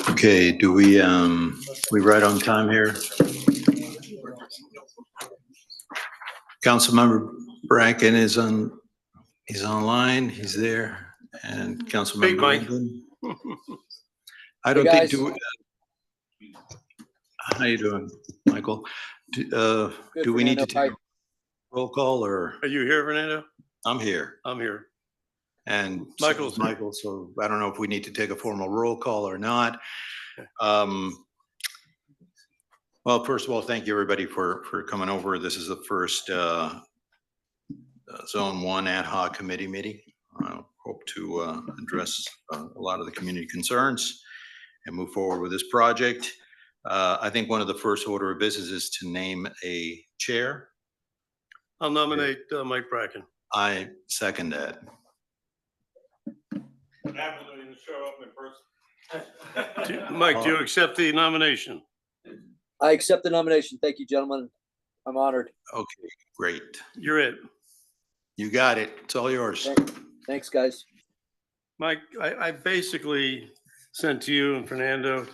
Okay, do we right on time here? Councilmember Bracken is he's online, he's there, and Councilmember Linden. I don't think, how you doing, Michael? Do we need to take a roll call, or? Are you here, Fernando? I'm here. I'm here. And Michael's Michael, so I don't know if we need to take a formal roll call or not. Well, first of all, thank you everybody for coming over. This is the first Zone 1 ad hoc committee meeting. I hope to address a lot of the community concerns and move forward with this project. I think one of the first order of business is to name a chair. I'll nominate Mike Bracken. I second that. What happens when you show up in person? Mike, do you accept the nomination? I accept the nomination. Thank you, gentlemen. I'm honored. Okay, great. You're it. You got it. It's all yours. Thanks, guys. Mike, I basically sent to you and Fernando,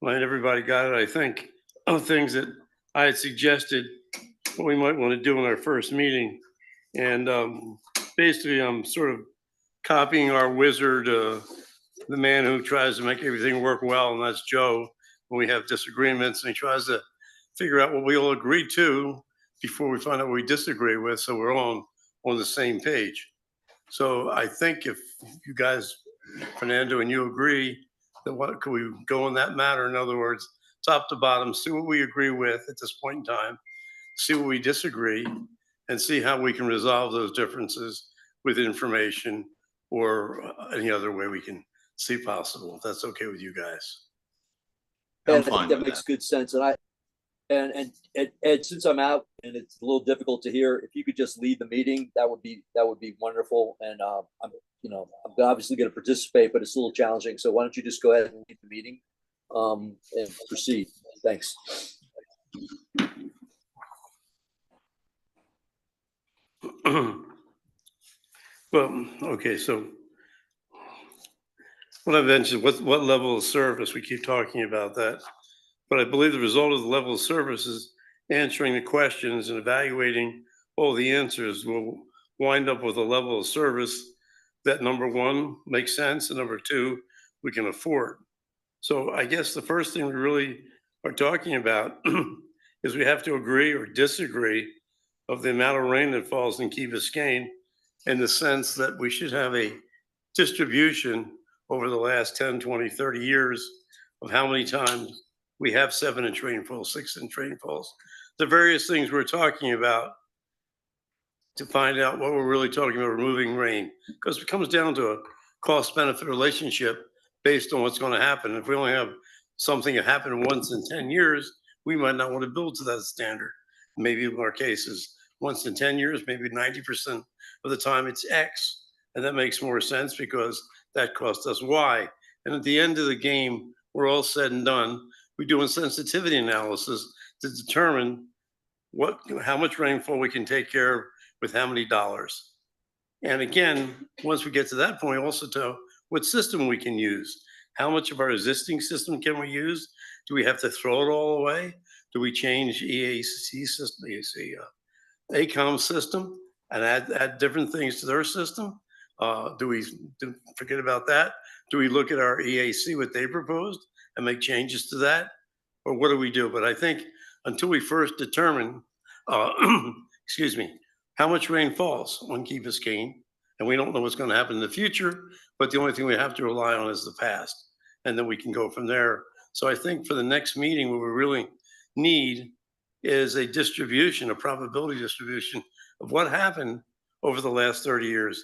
and everybody got it, I think, of things that I had suggested what we might want to do in our first meeting. And basically, I'm sort of copying our wizard, the man who tries to make everything work well, and that's Joe. When we have disagreements, and he tries to figure out what we all agree to before we find out what we disagree with, so we're all on the same page. So I think if you guys, Fernando, and you agree that what could we go in that matter? In other words, top to bottom, see what we agree with at this point in time, see what we disagree, and see how we can resolve those differences with information or any other way we can see possible. If that's okay with you guys. I think that makes good sense. And Ed, since I'm out and it's a little difficult to hear, if you could just lead the meeting, that would be wonderful. And I'm obviously going to participate, but it's a little challenging. So why don't you just go ahead and lead the meeting and proceed? Thanks. Well, okay, so what I mentioned, what level of service, we keep talking about that, but I believe the result of the level of service is answering the questions and evaluating all the answers will wind up with a level of service that, number one, makes sense, and number two, we can afford. So I guess the first thing we really are talking about is we have to agree or disagree of the amount of rain that falls in Key Biscayne, in the sense that we should have a distribution over the last 10, 20, 30 years of how many times we have 7-inch rainfall, 6-inch rainfalls, the various things we're talking about to find out what we're really talking about removing rain, because it comes down to a cost benefit relationship based on what's going to happen. If we only have something that happened once in 10 years, we might not want to build to that standard. Maybe in our cases, once in 10 years, maybe 90% of the time it's X. And that makes more sense because that cost us Y. And at the end of the game, we're all said and done, we're doing sensitivity analysis to determine how much rainfall we can take care of with how many dollars. And again, once we get to that point, also to what system we can use. How much of our existing system can we use? Do we have to throw it all away? Do we change EAC system, ACOM system, and add different things to their system? Do we forget about that? Do we look at our EAC, what they proposed, and make changes to that? Or what do we do? But I think until we first determine, excuse me, how much rain falls on Key Biscayne, and we don't know what's going to happen in the future, but the only thing we have to rely on is the past, and then we can go from there. So I think for the next meeting, what we really need is a distribution, a probability distribution of what happened over the last 30 years,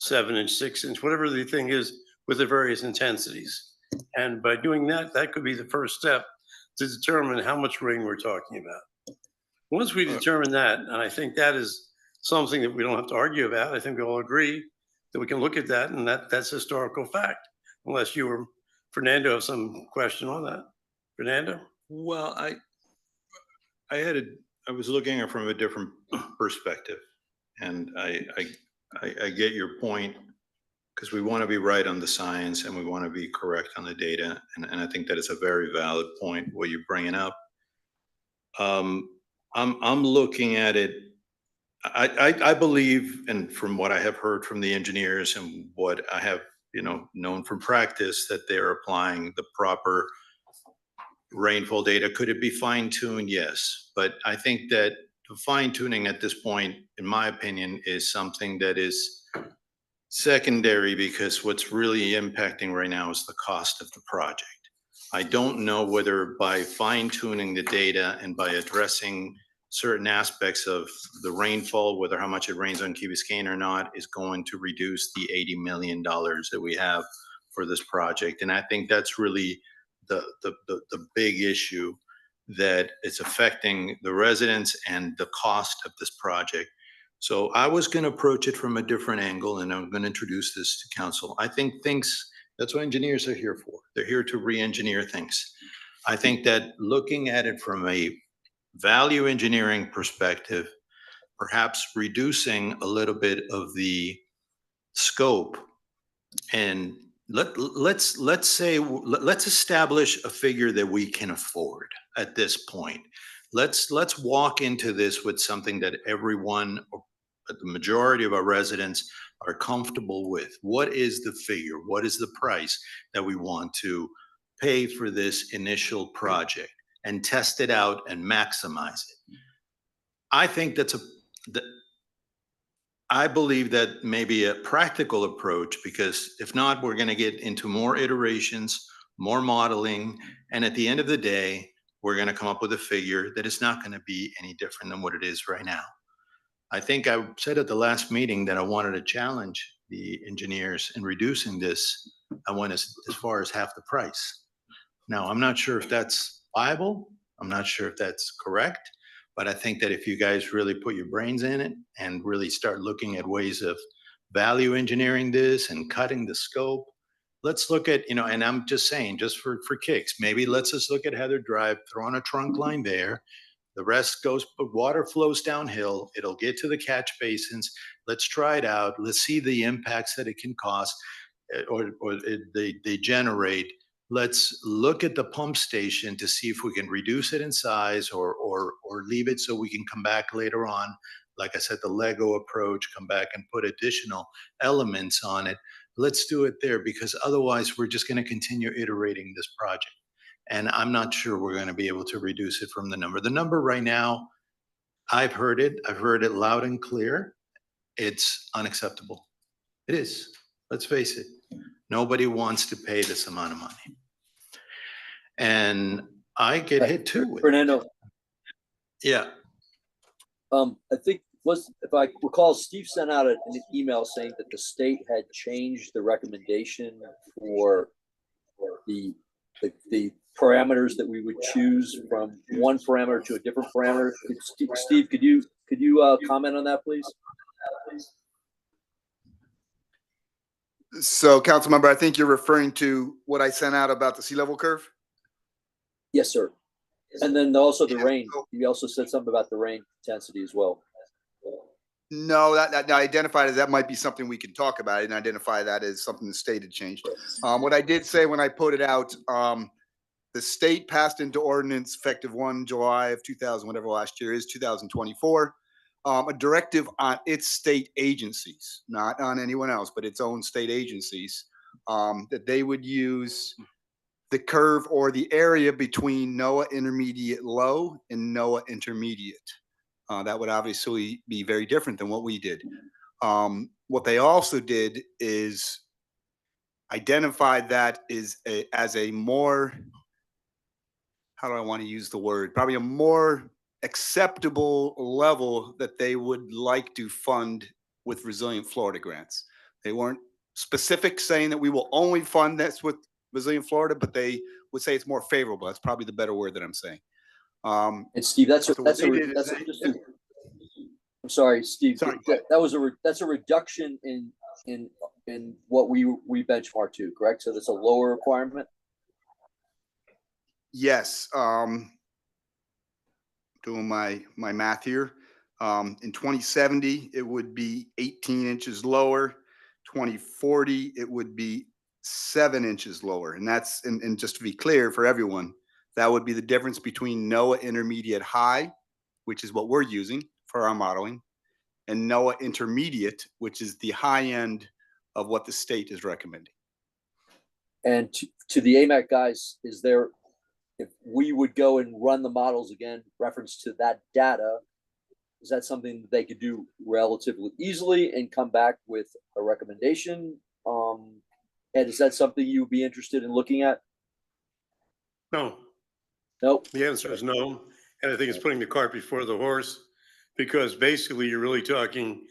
7-inch, 6-inch, whatever the thing is with the various intensities. And by doing that, that could be the first step to determine how much rain we're talking about. Once we determine that, and I think that is something that we don't have to argue about, I think we all agree that we can look at that, and that's historical fact, unless you or Fernando have some question on that. Fernando? Well, I was looking at it from a different perspective, and I get your point because we want to be right on the science and we want to be correct on the data. And I think that is a very valid point what you're bringing up. I'm looking at it. I believe, and from what I have heard from the engineers and what I have, known from practice, that they're applying the proper rainfall data. Could it be fine tuned? Yes. But I think that the fine tuning at this point, in my opinion, is something that is secondary, because what's really impacting right now is the cost of the project. I don't know whether by fine tuning the data and by addressing certain aspects of the rainfall, whether how much it rains on Key Biscayne or not, is going to reduce the $80 million that we have for this project. And I think that's really the big issue that is affecting the residents and the cost of this project. So I was going to approach it from a different angle, and I'm going to introduce this to council. I think that's what engineers are here for. They're here to re-engineer things. I think that looking at it from a value engineering perspective, perhaps reducing a little bit of the scope, and let's establish a figure that we can afford at this point. Let's walk into this with something that everyone, the majority of our residents, are comfortable with. What is the figure? What is the price that we want to pay for this initial project, and test it out and maximize it? I think I believe that may be a practical approach, because if not, we're going to get into more iterations, more modeling, and at the end of the day, we're going to come up with a figure that is not going to be any different than what it is right now. I think I said at the last meeting that I wanted to challenge the engineers in reducing this. I went as far as half the price. Now, I'm not sure if that's viable. I'm not sure if that's correct. But I think that if you guys really put your brains in it and really start looking at ways of value engineering this and cutting the scope, let's look at, and I'm just saying, just for kicks, maybe let's just look at Heather Drive, throw on a trunk line there. The rest goes, water flows downhill. It'll get to the catch basins. Let's try it out. Let's see the impacts that it can cause, or they generate. Let's look at the pump station to see if we can reduce it in size, or leave it so we can come back later on. Like I said, the Lego approach, come back and put additional elements on it. Let's do it there, because otherwise we're just going to continue iterating this project. And I'm not sure we're going to be able to reduce it from the number. The number right now, I've heard it loud and clear. It's unacceptable. It is. Let's face it. Nobody wants to pay this amount of money. And I get hit too with it. Fernando, Yeah. I think if I recall, Steve sent out an email saying that the state had changed the recommendation for the parameters that we would choose from one parameter to a different parameter. Steve, could you comment on that, please? So, council member, I think you're referring to what I sent out about the sea level curve? Yes, sir. And then also the rain. You also said something about the rain intensity as well. No, that I identified as that might be something we can talk about. I didn't identify that as something the state had changed. What I did say when I put it out, the state passed into ordinance effective 1 July of 2000, whatever last year is, 2024, a directive on its state agencies, not on anyone else, but its own state agencies, that they would use the curve or the area between NOAA intermediate low and NOAA intermediate. That would obviously be very different than what we did. What they also did is identify that as a more, how do I want to use the word? Probably a more acceptable level that they would like to fund with Resilient Florida grants. They weren't specific saying that we will only fund this with Resilient Florida, but they would say it's more favorable. That's probably the better word that I'm saying. And Steve, I'm sorry, Steve. Sorry. That's a reduction in what we benchmark to, correct? So that's a lower requirement. Yes. Doing my math here. In 2070, it would be 18 inches lower. 2040, it would be 7 inches lower. And that's, and just to be clear for everyone, that would be the difference between NOAA intermediate high, which is what we're using for our modeling, and NOAA intermediate, which is the high end of what the state is recommending. And to the AMAC guys, is there, if we would go and run the models again, reference to that data, is that something that they could do relatively easily and come back with a recommendation? And is that something you'd be interested in looking at? No, Nope. the answer is no. And I think it's putting the cart before the horse, because basically you're really talking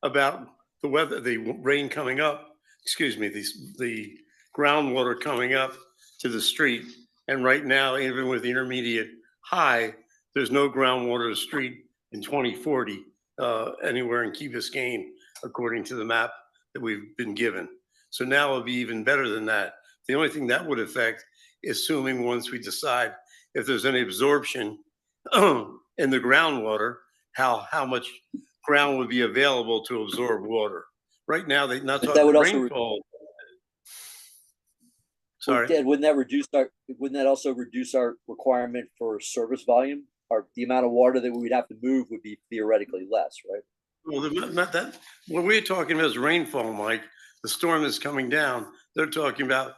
about the weather, the rain coming up, excuse me, the groundwater coming up to the street. And right now, even with the intermediate high, there's no groundwater to the street in 2040 anywhere in Key Biscayne, according to the map that we've been given. So now it'll be even better than that. The only thing that would affect, assuming once we decide if there's any absorption in the groundwater, how much ground would be available to absorb water. Right now, they're not But that talking would also rainfall. Sorry. Dad, wouldn't that also reduce our requirement for service volume? Or the amount of water that we would have to move would be theoretically less, right? Well, not that, what we're talking about is rainfall, Mike. The storm that's coming down, they're talking about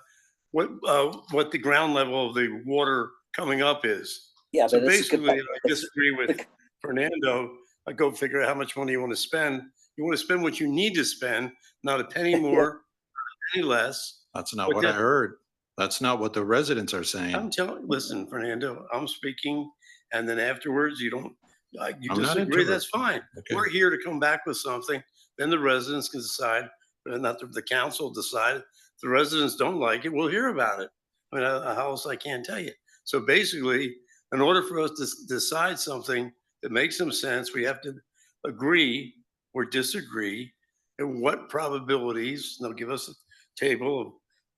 what the ground level of the water coming up is. Yeah, So but this is basically, I disagree with Fernando. I go figure out how much money you want to spend. You want to spend what you need to spend, not a penny more, not a penny less. That's not But what I that- heard. That's not what the residents are saying. I'm telling, listen, Fernando, I'm speaking, and then afterwards, you don't, you I'm not disagree, that's interrupting. fine. Okay. We're here to come back with something, then the residents can decide, not the council decide. If the residents don't like it, we'll hear about it. I mean, how else I can't tell you. So basically, in order for us to decide something that makes some sense, we have to agree or disagree, and what probabilities, they'll give us a table of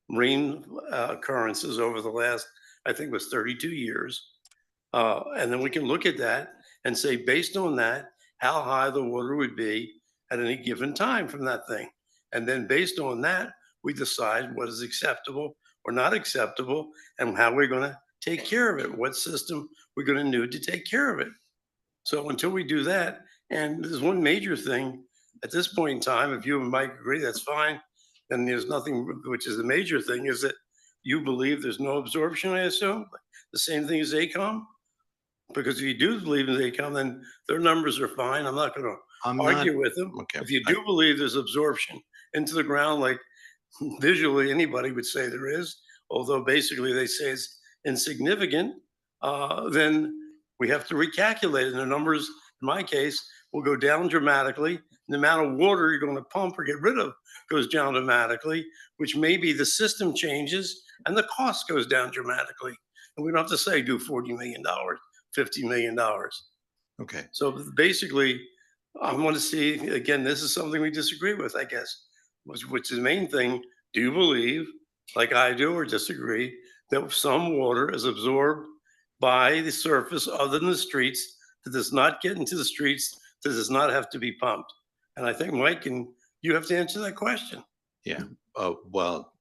rain occurrences over the last, I think it was 32 years. And then we can look at that and say, based on that, how high the water would be at any given time from that thing. And then based on that, we decide what is acceptable or not acceptable and how we're going to take care of it, what system we're going to need to take care of it. So until we do that, and there's one major thing at this point in time, if you and Mike agree, that's fine. And there's nothing, which is the major thing, is that you believe there's no absorption, I assume? The same thing as AECOM? Because if you do believe in AECOM, then their numbers are fine. I'm not going to I'm not, argue with them. okay. If you do believe there's absorption into the ground, like visually anybody would say there is, although basically they say it's insignificant, then we have to recalculate. And the numbers, in my case, will go down dramatically. The amount of water you're going to pump or get rid of goes down dramatically, which maybe the system changes and the cost goes down dramatically. And we don't have to say do $40 million, $50 million. Okay. So basically, I want to see, again, this is something we disagree with, I guess, which is the main thing. Do you believe, like I do or disagree, that some water is absorbed by the surface other than the streets that does not get into the streets, that does not have to be pumped? And I think, Mike, and you have to answer that question. Yeah. Well,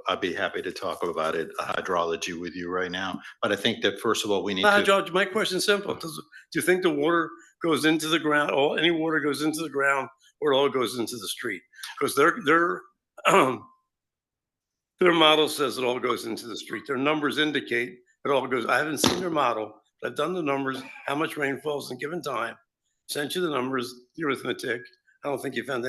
I'd be happy to talk about it, hydrology with you right now. But I think that first of all, we need to. George, my question's simple. Do you think the water goes into the ground, or any water goes into the ground, or it all goes into the street? Because their model says it all goes into the street. Their numbers indicate it all goes. I haven't seen their model, but I've done the numbers, how much rain falls in a given time. Sent you the numbers, the arithmetic. I don't think you found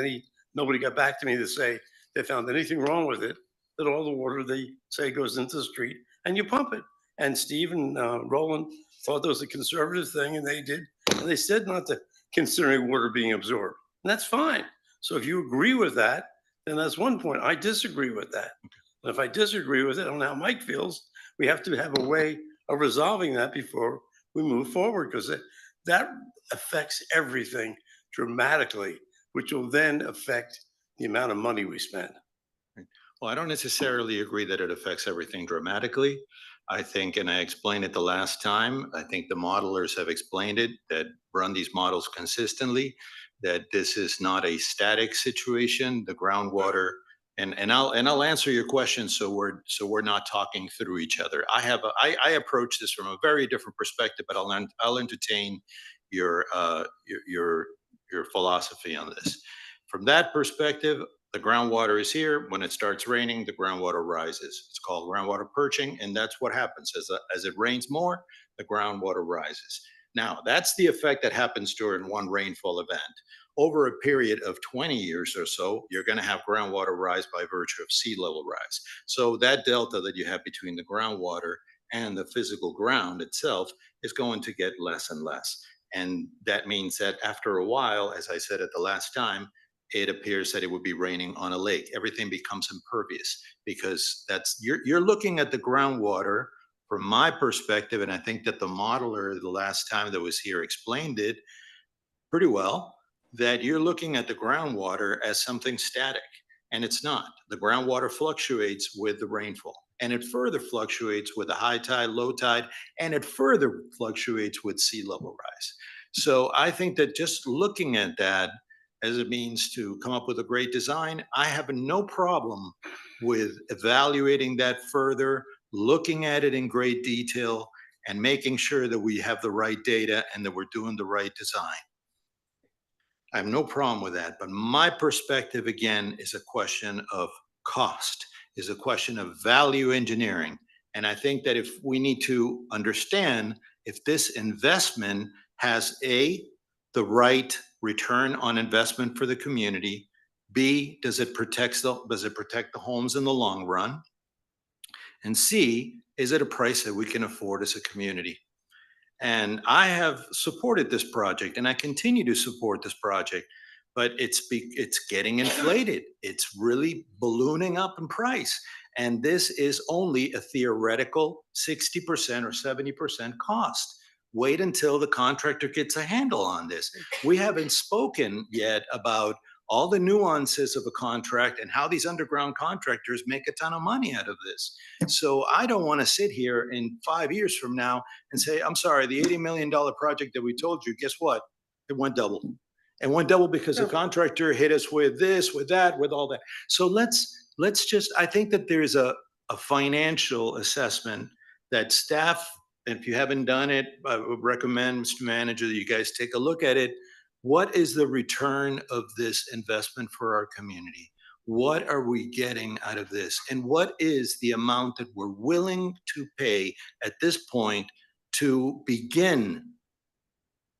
nobody got back to me to say they found anything wrong with it, that all the water they say goes into the street and you pump it. And Steve and Roland thought that was a conservative thing, and they did. And they said not to consider water being absorbed. And that's fine. So if you agree with that, then that's one point. I disagree with that. And if I disagree with it, I don't know how Mike feels, we have to have a way of resolving that before we move forward, because that affects everything dramatically, which will then affect the amount of money we spend. Well, I don't necessarily agree that it affects everything dramatically. I think, and I explained it the last time, I think the modelers have explained it, that run these models consistently. that this is not a static situation. The groundwater, and I'll answer your question so we're not talking through each other. I approach this from a very different perspective, but I'll entertain your your philosophy on this. From that perspective, the groundwater is here. When it starts raining, the groundwater rises. It's called groundwater perching, and that's what happens. As it rains more, the groundwater rises. Now, that's the effect that happens during one rainfall event. Over a period of 20 years or so, you're going to have groundwater rise by virtue of sea level rise. So that delta that you have between the groundwater and the physical ground itself is going to get less and less. And that means that after a while, as I said at the last time, it appears that it would be raining on a lake. Everything becomes impervious because you're looking at the groundwater from my perspective, and I think that the modeler the last time that was here explained it pretty well, that you're looking at the groundwater as something static, and it's not. The groundwater fluctuates with the rainfall, and it further fluctuates with the high tide, low tide, and it further fluctuates with sea level rise. So I think that just looking at that as a means to come up with a great design, I have no problem with evaluating that further, looking at it in great detail, and making sure that we have the right data and that we're doing the right design. I have no problem with that, but my perspective again is a question of cost, is a question of value engineering. And I think that if we need to understand if this investment has the right return on investment for the community, B, does it protect the homes in the long run? And C, is it a price that we can afford as a community? And I have supported this project and I continue to support this project, but it's getting inflated. It's really ballooning up in price. And this is only a theoretical 60% or 70% cost. Wait until the contractor gets a handle on this. We haven't spoken yet about all the nuances of a contract and how these underground contractors make a ton of money out of this. So I don't want to sit here in 5 years from now and say, I'm sorry, the $80 million project that we told you, guess what? It went double. It went double because the contractor hit us with this, with that, with all that. So let's just, I think that there's a financial assessment that staff, if you haven't done it, I would recommend, Mr. Manager, that you guys take a look at it. What is the return of this investment for our community? What are we getting out of this? And what is the amount that we're willing to pay at this point to begin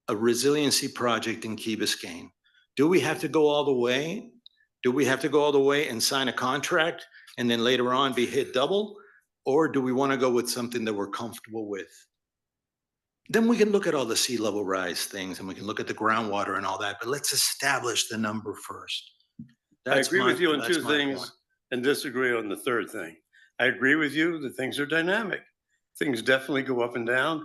a resiliency project in Key Biscayne? Do we have to go all the way? Do we have to go all the way and sign a contract and then later on be hit double? Or do we want to go with something that we're comfortable with? Then we can look at all the sea level rise things and we can look at the groundwater and all that, but let's establish the number first. I agree with you on that's two my things point. and disagree on the third thing. I agree with you that things are dynamic. Things definitely go up and down.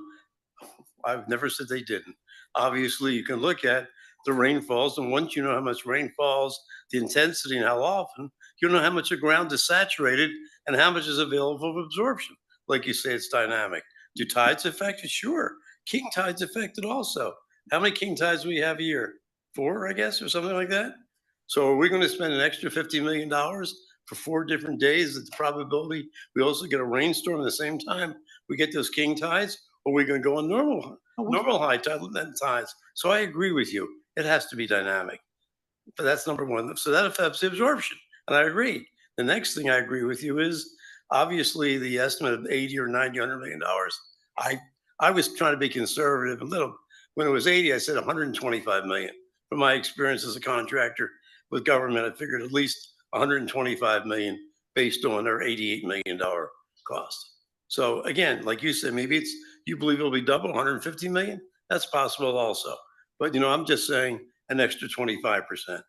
I've never said they didn't. Obviously, you can look at the rainfalls, and once you know how much rain falls, the intensity and how often, you know how much the ground is saturated and how much is available for absorption. Like you say, it's dynamic. Do tides affect it? Sure. King tides affect it also. How many king tides do we have a year? 4, I guess, or something like that. So are we going to spend an extra $50 million for 4 different days at the probability we also get a rainstorm at the same time we get those king tides? Or are we going to go on normal high tide tides? So I agree with you. It has to be dynamic. But that's number one. So that affects the absorption. And I agree. The next thing I agree with you is obviously the estimate of 80 or 90, $100 million. I was trying to be conservative a little. When it was 80, I said 125 million. From my experience as a contractor with government, I figured at least 125 million based on their $88 million cost. So again, like you said, maybe you believe it'll be double 150 million. That's possible also. But I'm just saying an extra 25%,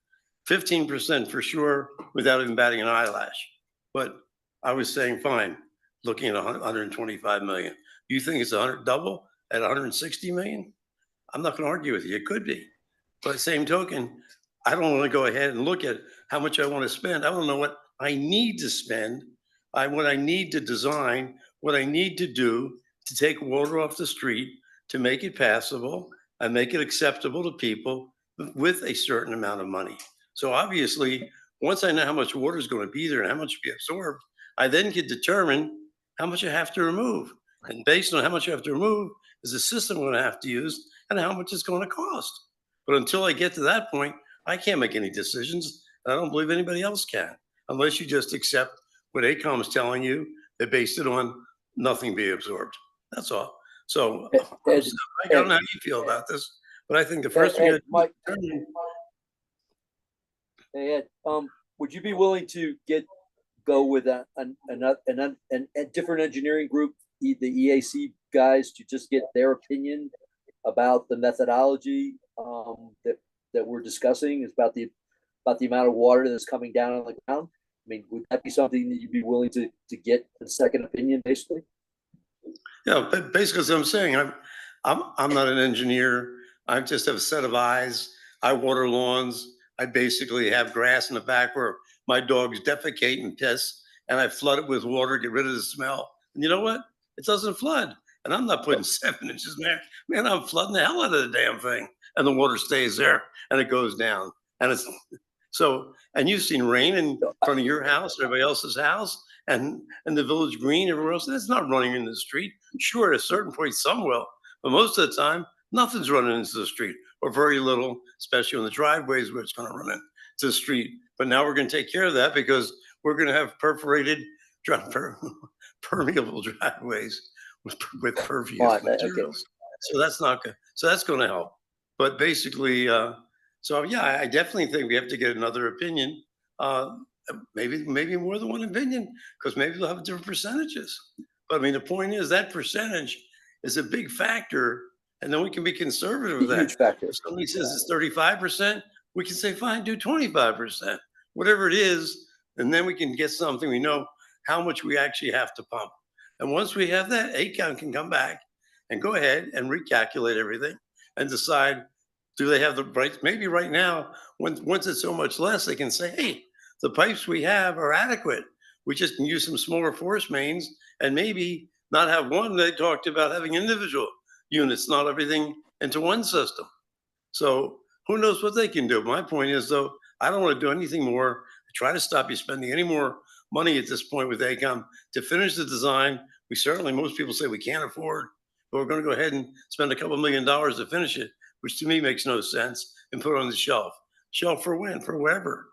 15% for sure, without even batting an eyelash. But I was saying, fine, looking at 125 million. You think it's double at 160 million? I'm not going to argue with you. It could be. But same token, I don't want to go ahead and look at how much I want to spend. I don't know what I need to spend, what I need to design, what I need to do to take water off the street, to make it passable and make it acceptable to people with a certain amount of money. So obviously, once I know how much water is going to be there and how much to be absorbed, I then can determine how much I have to remove. And based on how much you have to remove, is the system going to have to use and how much it's going to cost. But until I get to that point, I can't make any decisions. And I don't believe anybody else can, unless you just accept what AECOM is telling you. They based it on nothing being absorbed. That's all. So Ed, I don't know how you feel about this, but I think the first thing Ed, Mike, you determine. hey, Ed, would you be willing to go with a different engineering group, the EAC guys, to just get their opinion about the methodology that we're discussing, is about the amount of water that's coming down on the ground? I mean, would that be something that you'd be willing to get a second opinion, basically? Yeah, but basically, as I'm saying, I'm not an engineer. I just have a set of eyes. I water lawns. I basically have grass in the back where my dogs defecate and piss, and I flood it with water, get rid of the smell. And you know what? It doesn't flood. And I'm not putting 7 inches in there. Man, I'm flooding the hell out of the damn thing. And the water stays there and it goes down. And it's so, and you've seen rain in front of your house, everybody else's house, and the village green, everywhere else. That's not running in the street. Sure, at a certain point, some will, but most of the time, nothing's running into the street, or very little, especially on the driveways where it's going to run into the street. But now we're going to take care of that because we're going to have permeable driveways with pervious materials. So that's not good. So that's going to help. But basically, so yeah, I definitely think we have to get another opinion. Maybe more than one opinion, because maybe they'll have different percentages. But I mean, the point is that percentage is a big factor, and then we can be conservative with that. Huge factor. If somebody says it's 35%, we can say, fine, do 25%, whatever it is, and then we can get something. We know how much we actually have to pump. And once we have that, AECOM can come back and go ahead and recalculate everything and decide, do they have the right? Maybe right now, once it's so much less, they can say, hey, the pipes we have are adequate. We just can use some smaller force mains and maybe not have one. They talked about having individual units, not everything into one system. So who knows what they can do? My point is, though, I don't want to do anything more. Try to stop you spending any more money at this point with AECOM to finish the design. We certainly, most people say we can't afford, but we're going to go ahead and spend a couple $1 million to finish it, which to me makes no sense, and put it on the shelf. Shelf for when? For wherever.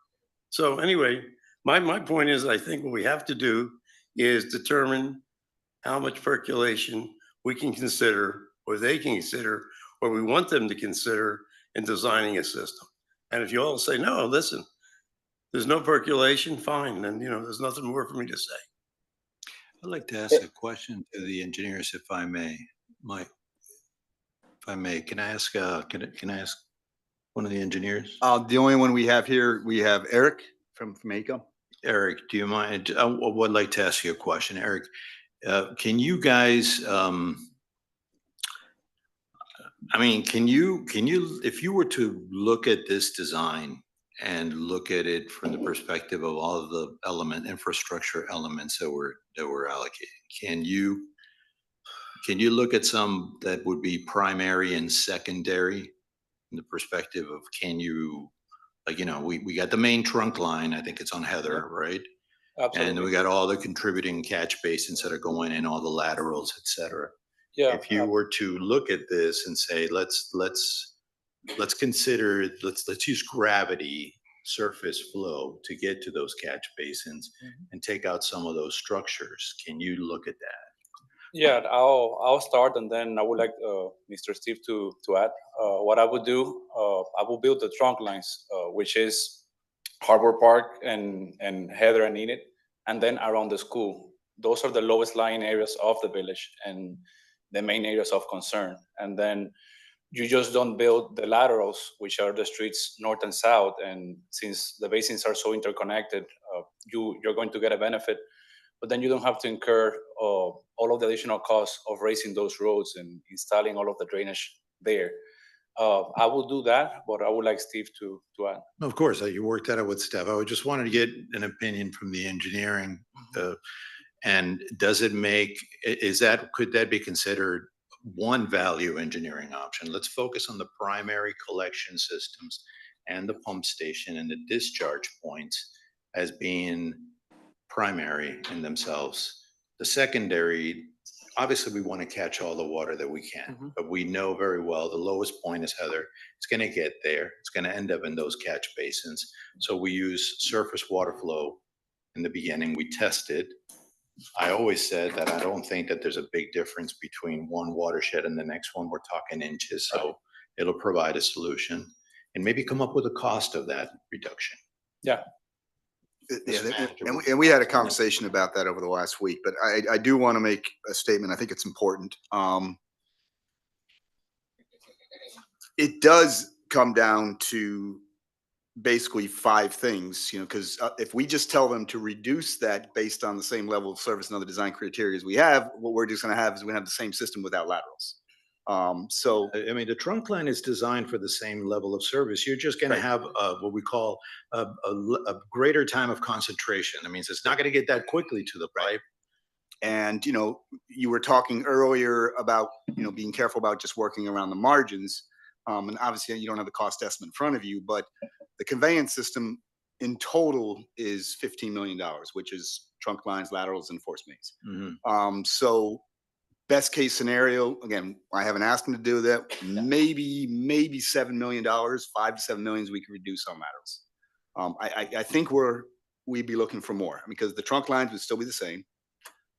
So anyway, my point is, I think what we have to do is determine how much percolation we can consider, or they can consider, or we want them to consider in designing a system. And if you all say, no, listen, there's no percolation, fine, then, there's nothing more for me to say. I'd like to ask a question to the engineers, if I may. Mike, if I may, can I ask one of the engineers? The only one we have here, we have Eric from AECOM. Eric, do you mind? I would like to ask you a question. Eric, can you guys, can you, if you were to look at this design and look at it from the perspective of all of the infrastructure elements that we're allocating, can you look at some that would be primary and secondary in the perspective of, we got the main trunk line, I think it's on Heather, right? Absolutely. And then we got all the contributing catch basins that are going in, all the laterals, et cetera. Yeah. If you were to look at this and say, let's consider, let's use gravity, surface flow to get to those catch basins and take out some of those structures. Can you look at that? Yeah, I'll start, and then I would like Mr. Steve to add. What I would do, I will build the trunk lines, which is Harbor Park and Heather and Enid, and then around the school. Those are the lowest lying areas of the village and the main areas of concern. And then you just don't build the laterals, which are the streets north and south. And since the basins are so interconnected, you're going to get a benefit, but then you don't have to incur all of the additional costs of raising those roads and installing all of the drainage there. I will do that, but I would like Steve to add. Of course, you worked that out with Steph. I just wanted to get an opinion from the engineering. And could that be considered one value engineering option. Let's focus on the primary collection systems and the pump station and the discharge points as being primary in themselves. The secondary, obviously, we want to catch all the water that we can, but we know very well the lowest point is Heather. It's going to get there. It's going to end up in those catch basins. So we use surface water flow in the beginning. We tested. I always said that I don't think that there's a big difference between one watershed and the next one. We're talking inches, so it'll provide a solution and maybe come up with a cost of that reduction. Yeah, and we had a conversation about that over the last week, but I do want to make a statement. I think it's important. It does come down to basically 5 things, because if we just tell them to reduce that based on the same level of service and other design criteria as we have, what we're just going to have is we have the same system without laterals. So I mean, the trunk line is designed for the same level of service. You're just going to have what we call a greater time of concentration. That means it's not going to get that quickly to the pipe. And, you were talking earlier about, being careful about just working around the margins. And obviously you don't have the cost estimate in front of you, but the conveyance system in total is $15 million, which is trunk lines, laterals, and force mains. So best case scenario, again, I haven't asked them to do that. Maybe $7 million, 5 to 7 million we could reduce on laterals. I think we'd be looking for more because the trunk lines would still be the same.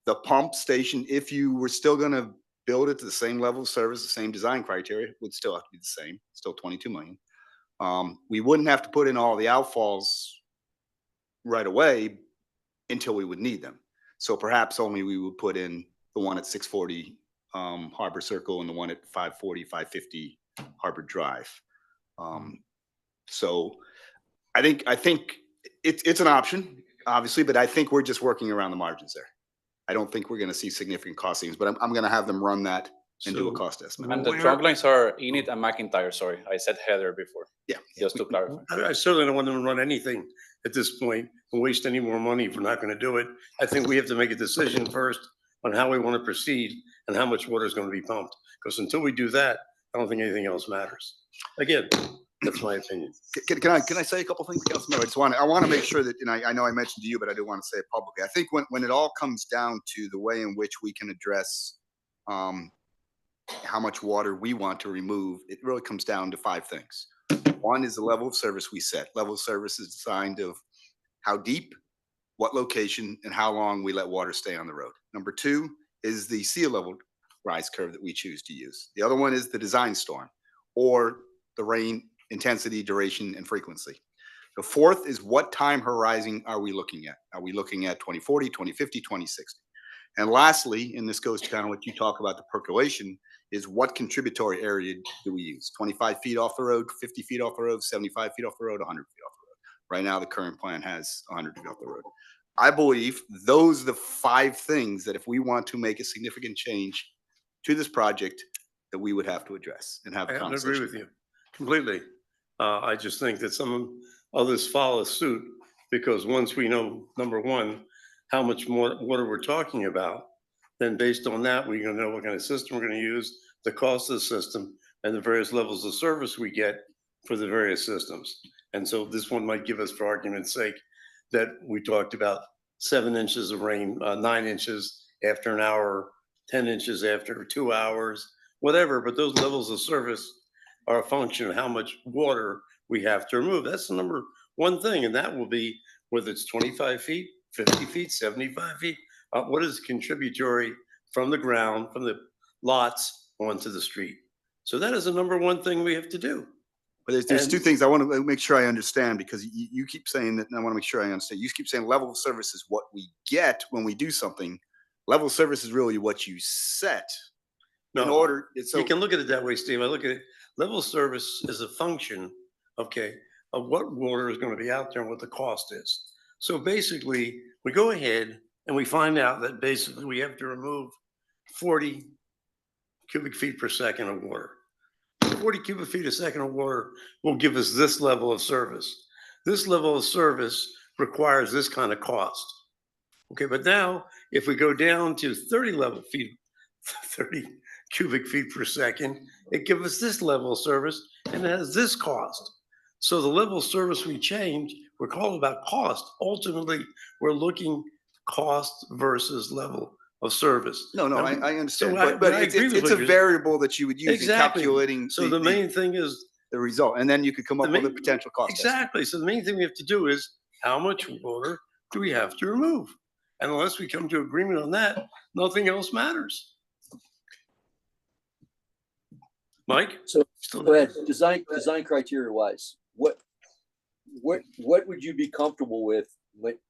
The pump station, if you were still going to build it to the same level of service, the same design criteria, would still have to be the same, still 22 million. We wouldn't have to put in all the outfalls right away until we would need them. So perhaps only we would put in the one at 640 Harbor Circle and the one at 540, 550 Harbor Drive. So I think it's an option, obviously, but I think we're just working around the margins there. I don't think we're going to see significant cost savings, but I'm going to have them run that and do a cost estimate. And the trunk lines are Enid and McIntyre. Sorry, I said Heather before. Yeah. Just to clarify. I certainly don't want them to run anything at this point and waste any more money if we're not going to do it. I think we have to make a decision first on how we want to proceed and how much water is going to be pumped. Because until we do that, I don't think anything else matters. Again, that's my opinion. Can I say a couple things, Councilman? I want to make sure that, I know I mentioned to you, but I do want to say it publicly. I think when it all comes down to the way in which we can address how much water we want to remove, it really comes down to 5 things. One is the level of service we set. Level of service is designed of how deep, what location, and how long we let water stay on the road. Number 2 is the sea level rise curve that we choose to use. The other one is the design storm, or the rain intensity, duration, and frequency. The 4th is what time horizon are we looking at? Are we looking at 2040, 2050, 2060? And lastly, and this goes to kind of what you talk about the percolation, is what contributory area do we use? 25 feet off the road, 50 feet off the road, 75 feet off the road, 100 feet off the road. Right now, the current plan has 100 feet off the road. I believe those are the 5 things that if we want to make a significant change to this project, that we would have to address and have a conversation. I agree with you completely. I just think that some others follow suit because once we know, number one, how much more water we're talking about, then based on that, we're going to know what kind of system we're going to use, the cost of the system, and the various levels of service we get for the various systems. And so this one might give us, for argument's sake, that we talked about 7 inches of rain, 9 inches after an hour, 10 inches after 2 hours, whatever. But those levels of service are a function of how much water we have to remove. That's the number one thing. And that will be whether it's 25 feet, 50 feet, 75 feet. What is contributory from the ground, from the lots onto the street? So that is the number one thing we have to do. But there's 2 things I want to make sure I understand, because you keep saying that, and I want to make sure I understand. You keep saying level of service is what we get when we do something. Level of service is really what you set in order. So you can look at it that way, Steve. I look at it. Level of service is a function, okay, of what water is going to be out there and what the cost is. So basically, we go ahead and we find out that basically we have to remove 40 cubic feet per second of water. 40 cubic feet a second of water will give us this level of service. This level of service requires this kind of cost. Okay, but now if we go down to 30 30 cubic feet per second. It gives us this level of service and it has this cost. So the level of service we change, we're calling about cost. Ultimately, we're looking cost versus level of service. No, Now, I understand, so I- but I agree with it's what a you're- variable that you would use in Exactly. calculating So the main thing is the result, and then you could come the up with a main- potential cost estimate. exactly. So the main thing we have to do is how much water do we have to remove? And unless we come to agreement on that, nothing else matters. Mike? So Still go there? ahead, design criteria wise, what would you be comfortable with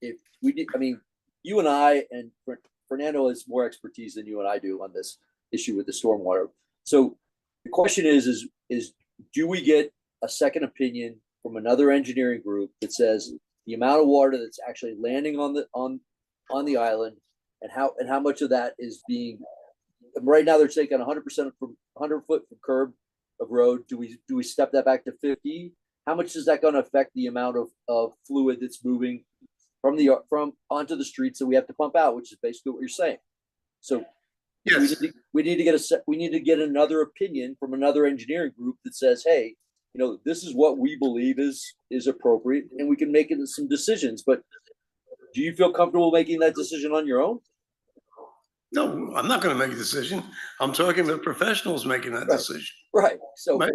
if we did, I mean, you and I and Fernando has more expertise than you and I do on this issue with the stormwater. So the question is do we get a second opinion from another engineering group that says the amount of water that's actually landing on the island and how much of that is being, right now they're taking 100% from 100 foot from curb of road. Do we step that back to 50? How much is that going to affect the amount of fluid that's moving from onto the streets that we have to pump out, which is basically what you're saying. So Yes. we need to get another opinion from another engineering group that says, hey, this is what we believe is appropriate, and we can make it some decisions. But do you feel comfortable making that decision on your own? No, I'm not going to make a decision. I'm talking about professionals making that Right. decision. Right. So Right.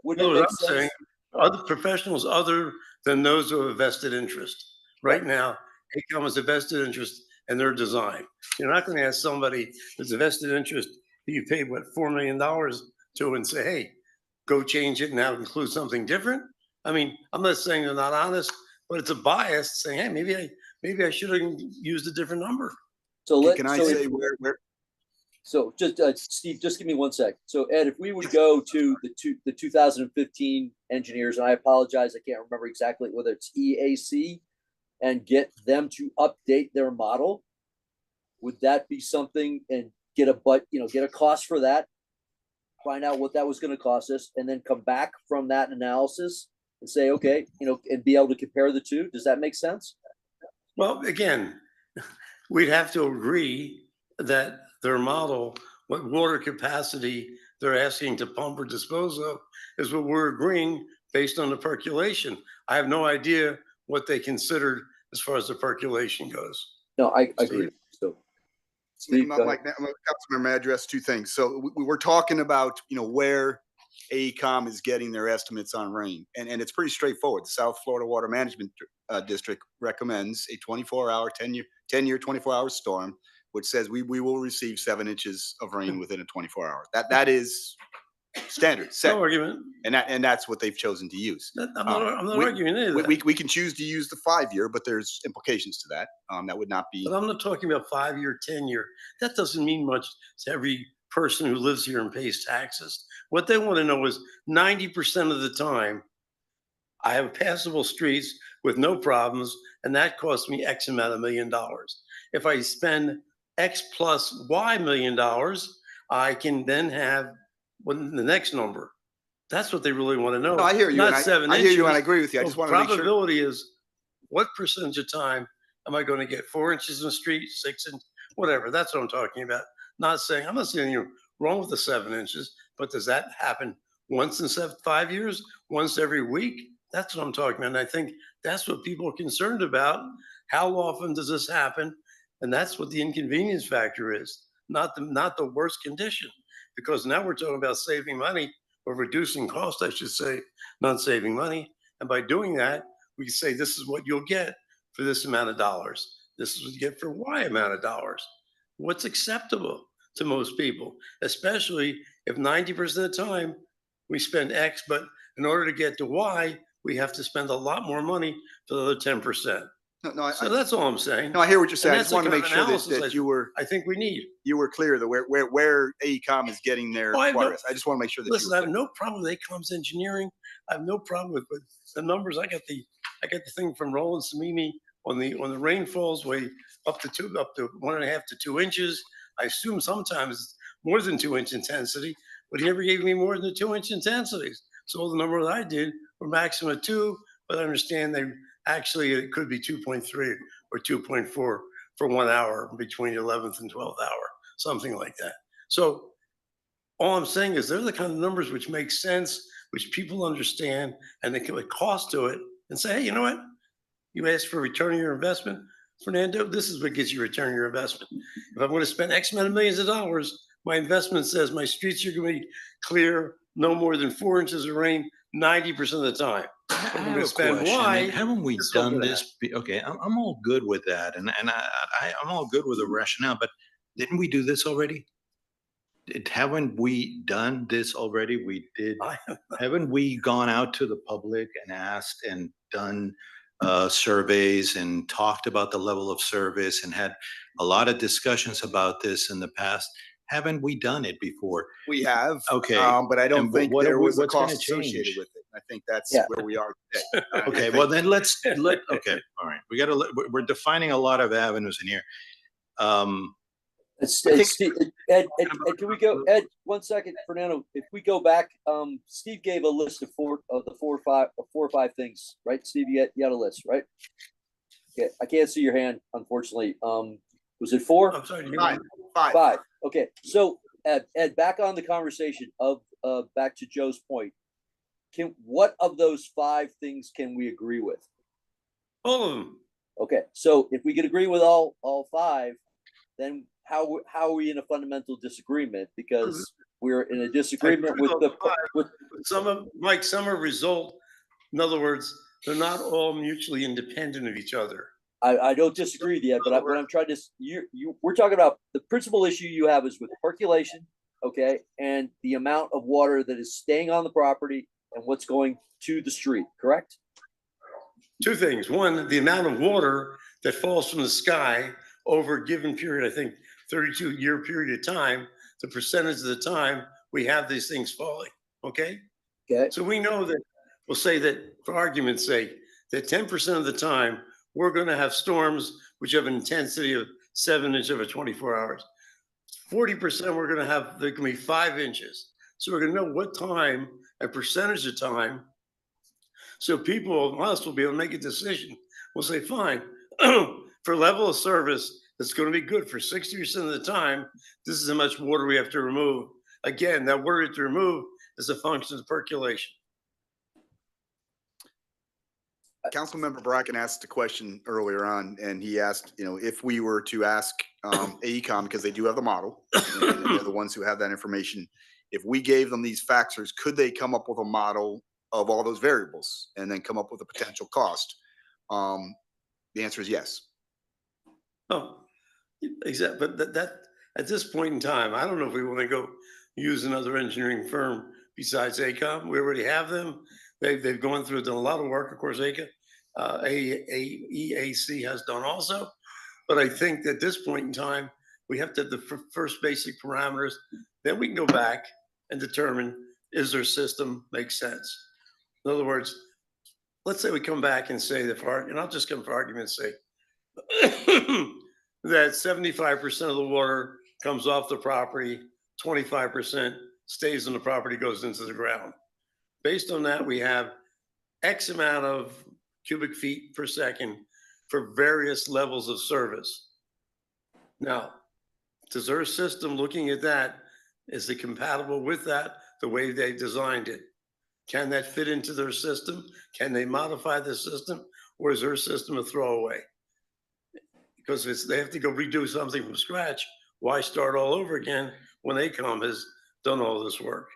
wouldn't No, it what make I'm sense? saying, other professionals other than those who have a vested interest. Right now, AECOM has a vested interest in their design. You're not going to ask somebody that's a vested interest who you paid, what, $4 million to and say, hey, go change it and now include something different. I mean, I'm not saying they're not honest, but it's a bias saying, hey, maybe I should have used a different number. So Can I say where? So just Steve, just give me 1 sec. So Ed, if we would go to the 2015 engineers, and I apologize, I can't remember exactly whether it's EAC, and get them to update their model, would that be something? And get a cost for that, find out what that was going to cost us, and then come back from that analysis and say, okay, and be able to compare the two. Does that make sense? Well, again, we'd have to agree that their model, what water capacity they're asking to pump or dispose of, is what we're agreeing based on the percolation. I have no idea what they considered as far as the percolation goes. No, I agree. So Steve, go ahead. Councilmember, may I address two things? So we were talking about, where AECOM is getting their estimates on rain. And it's pretty straightforward. The South Florida Water Management District recommends a 24-hour, 10-year, 24-hour storm, which says we will receive 7 inches of rain within a 24 hours. That is standard set. No argument. And that's what they've chosen to use. I'm not arguing any of that. We can choose to use the 5-year, but there's implications to that. That would not be. But I'm not talking about 5-year, 10-year. That doesn't mean much to every person who lives here and pays taxes. What they want to know is 90% of the time, I have passable streets with no problems, and that costs me X amount of $1 million. If I spend X plus Y $1 million, I can then have the next number. That's what they really want to know. No, I hear you. Not and 7 I inches. hear you, and I agree with you. I just want to make sure. Probability is what percentage of time am I going to get 4 inches in the street, 6 inches, whatever. That's what I'm talking about. I'm not saying you're wrong with the 7 inches, but does that happen once in 5 years? Once every week? That's what I'm talking about. And I think that's what people are concerned about. How often does this happen? And that's what the inconvenience factor is, not the worst condition. Because now we're talking about saving money or reducing cost, I should say, not saving money. And by doing that, we can say this is what you'll get for this amount of dollars. This is what you get for Y amount of dollars. What's acceptable to most people, especially if 90% of the time we spend X, but in order to get to Y, we have to spend a lot more money for the other 10%. No, So that's all I'm saying. no, I hear what you're saying. I that's just want to the make kind sure of that analysis you were I think we need. clear that where AECOM is getting their Oh, I have water. no- I just want to make sure that Listen, you I were have clear. no problem with AECOM's engineering. I have no problem with the numbers. I got the thing from Roland Samimi on the rainfalls way up to 1.5 to 2 inches. I assume sometimes more than 2-inch intensity, but he never gave me more than 2-inch intensities. So the number that I did were maximum of 2, but I understand it could be 2.3 or 2.4 for 1 hour between 11th and 12th hour, something like that. So all I'm saying is they're the kind of numbers which make sense, which people understand, and they can put cost to it and say, hey, you know what? You asked for a return on your investment, Fernando, this is what gets you a return on your investment. If I'm going to spend X amount of millions of dollars, my investment says my streets are going to be clear no more than 4 inches of rain 90% of the time. I I'm have gonna a spend question. Y, And haven't we this is gonna done happen. this? Okay, I'm all good with that. I'm all good with the rationale, but didn't we do this already? Haven't we done this already? We did. Haven't we gone out to the public and asked and done surveys and talked about the level of service and had a lot of discussions about this in the past? Haven't we done it before? We have. Okay, But I don't and think what are there we- was a what's gonna cost associated change? with it. I think that's Yeah. where we are today. I Okay, think- well then okay, all right. We're defining a lot of avenues in here. It's, I think- Steve, Ed, can we go, Ed, 1 second, Fernando, if we go back, Steve gave a list of four or five things, right? Steve, you had a list, right? Okay, I can't see your hand, unfortunately. Was it four? I'm sorry. Five. Five. Okay, so Ed, back on the conversation of back to Joe's point. What of those five things can we agree with? All of them. Okay, so if we could agree with all five, then how are we in a fundamental disagreement? Because we're in a disagreement with the Some are result. In other words, they're not all mutually independent of each other. I don't disagree with you, but what I'm trying to we're talking about the principal issue you have is with percolation, okay, and the amount of water that is staying on the property and what's going to the street, correct? Two things. One, the amount of water that falls from the sky over a given period, I think 32-year period of time, the percentage of the time we have these things falling. Okay. Okay. So we know that, we'll say that for argument's sake, that 10% of the time we're going to have storms which have an intensity of 7 inches over 24 hours. 40% we're going to have, they're going to be 5 inches. So we're going to know what time and percentage of time. So people, us, will be able to make a decision. We'll say, fine, for level of service that's going to be good for 60% of the time, this is how much water we have to remove. Again, that water to remove is a function of percolation. Councilmember Bracken asked a question earlier on, and he asked, if we were to ask AECOM, because they do have the model, and they're the ones who have that information, if we gave them these factors, could they come up with a model of all those variables and then come up with a potential cost? The answer is yes. Oh, exactly. But that at this point in time, I don't know if we want to go use another engineering firm besides AECOM. We already have them. They've gone through, done a lot of work. Of course, EAC has done also. But I think that at this point in time, we have to have the first basic parameters. Then we can go back and determine, is their system make sense? In other words, let's say we come back and say that and I'll just come for argument's sake, that 75% of the water comes off the property, 25% stays on the property, goes into the ground. Based on that, we have X amount of cubic feet per second for various levels of service. Now, does their system, looking at that, is it compatible with that, the way they designed it? Can that fit into their system? Can they modify the system? Or is their system a throwaway? Because they have to go redo something from scratch. Why start all over again when AECOM has done all this work?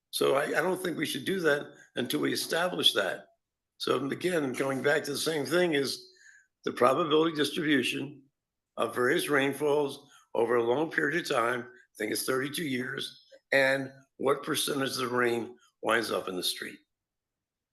So I don't think we should do that until we establish that. So again, going back to the same thing is the probability distribution of various rainfalls over a long period of time, I think it's 32 years, and what percentage of the rain winds up in the street.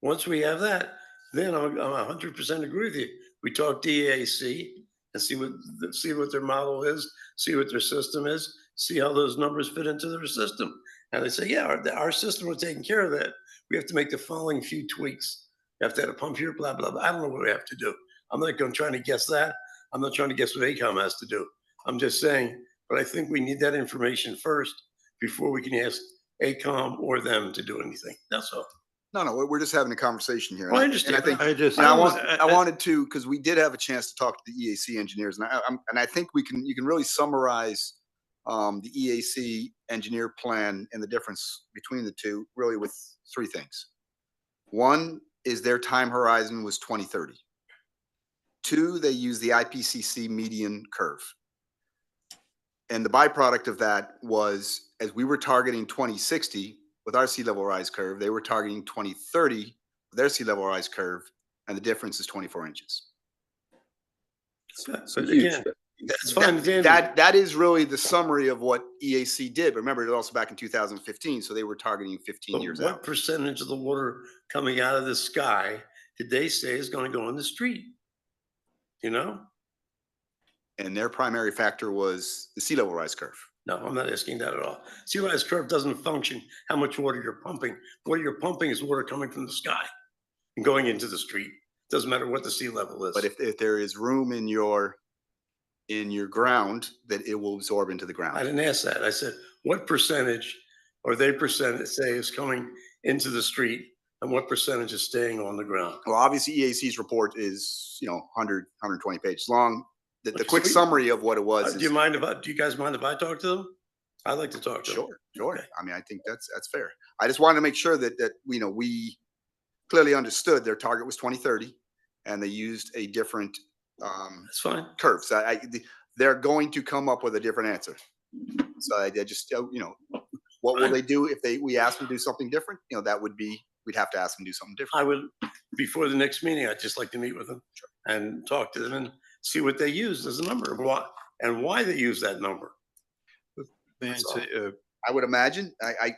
Once we have that, then I'm 100% agree with you. We talk DAC and see what their model is, see what their system is, see how those numbers fit into their system. And they say, yeah, our system was taking care of that. We have to make the following few tweaks. You have to have a pump here, blah, blah, blah. I don't know what we have to do. I'm not going to try to guess that. I'm not trying to guess what AECOM has to do. I'm just saying, but I think we need that information first before we can ask AECOM or them to do anything. That's all. No, we're just having a conversation here. Well, I understand. And I think, I wanted to, because we did have a chance to talk to the EAC engineers, and I think you can really summarize the EAC engineer plan and the difference between the two really with three things. One is their time horizon was 2030. Two, they use the IPCC median curve. And the byproduct of that was, as we were targeting 2060 with our sea level rise curve, they were targeting 2030 with their sea level rise curve, and the difference is 24 inches. But Huge. again, that's fine. at the end of it. That is really the summary of what EAC did. But remember, it was also back in 2015, so they were targeting 15 But years what out. percentage of the water coming out of the sky did they say is going to go in the street? You know? And their primary factor was the sea level rise curve. No, I'm not asking that at all. Sea rise curve doesn't function how much water you're pumping. What you're pumping is water coming from the sky and going into the street. Doesn't matter what the sea level is. But if there is room in your ground, that it will absorb into the I ground. didn't ask that. I said, what percentage or they percentage say is coming into the street and what percentage is staying on the ground? Well, obviously EAC's report is, 100, 120 pages long. The Okay, quick so we- summary of what it was. Do you mind do you guys mind if I talk to them? I'd like to talk to them. Sure. Okay. I mean, I think that's fair. I just wanted to make sure that we clearly understood their target was 2030 and they used a different That's fine. curve. So they're going to come up with a different answer. So I just, what will they do if we ask them to do something different? That would be, we'd have to ask them to do something different. I would, before the next meeting, I'd just like to meet with them and talk to them and see what they used as a number and why they use that number. Man, That's so, I would imagine, I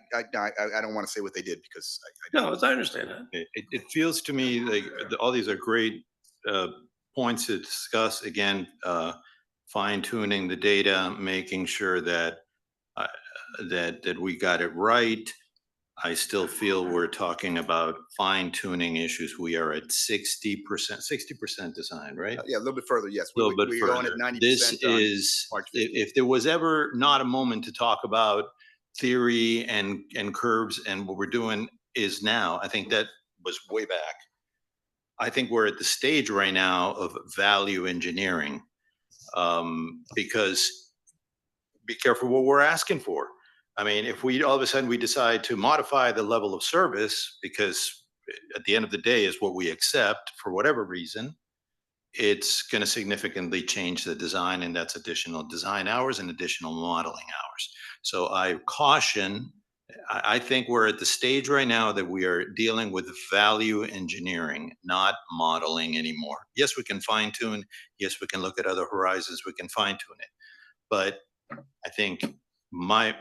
don't want to say what they did because No, I understand that. it feels to me like all these are great points to discuss. Again, fine tuning the data, making sure that that we got it right. I still feel we're talking about fine tuning issues. We are at 60% design, right? yeah, a little bit further, yes. A little bit We're going at further. 90%. This on is, March if there was ever not a moment to talk about theory and curves and what we're doing is now, I think that was way back. I think we're at the stage right now of value engineering, because be careful what we're asking for. I mean, if we all of a sudden we decide to modify the level of service, because at the end of the day is what we accept for whatever reason, it's going to significantly change the design, and that's additional design hours and additional modeling hours. So I caution, I think we're at the stage right now that we are dealing with value engineering, not modeling anymore. Yes, we can fine tune. Yes, we can look at other horizons. We can fine tune it. But I think I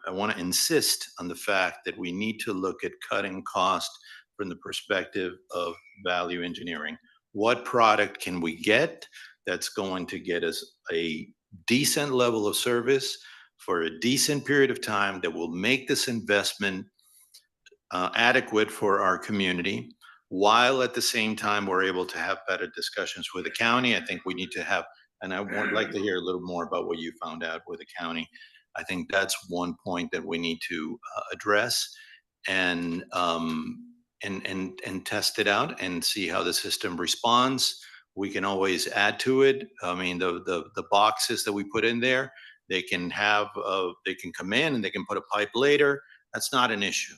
want to insist on the fact that we need to look at cutting cost from the perspective of value engineering. What product can we get that's going to get us a decent level of service for a decent period of time that will make this investment adequate for our community, while at the same time we're able to have better discussions with the county. I think we need to have, and I would like to hear a little more about what you found out with the county. I think that's one point that we need to address and test it out and see how the system responds. We can always add to it. I mean, the boxes that we put in there, they can come in and they can put a pipe later. That's not an issue.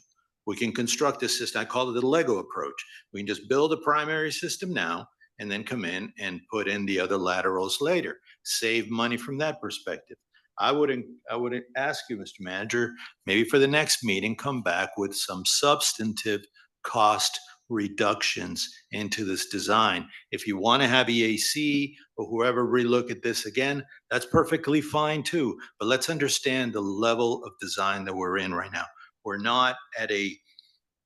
We can construct a system. I call it the Lego approach. We can just build a primary system now and then come in and put in the other laterals later. Save money from that perspective. I would ask you, Mr. Manager, maybe for the next meeting, come back with some substantive cost reductions into this design. If you want to have EAC or whoever relook at this again, that's perfectly fine too. But let's understand the level of design that we're in right now. We're not at a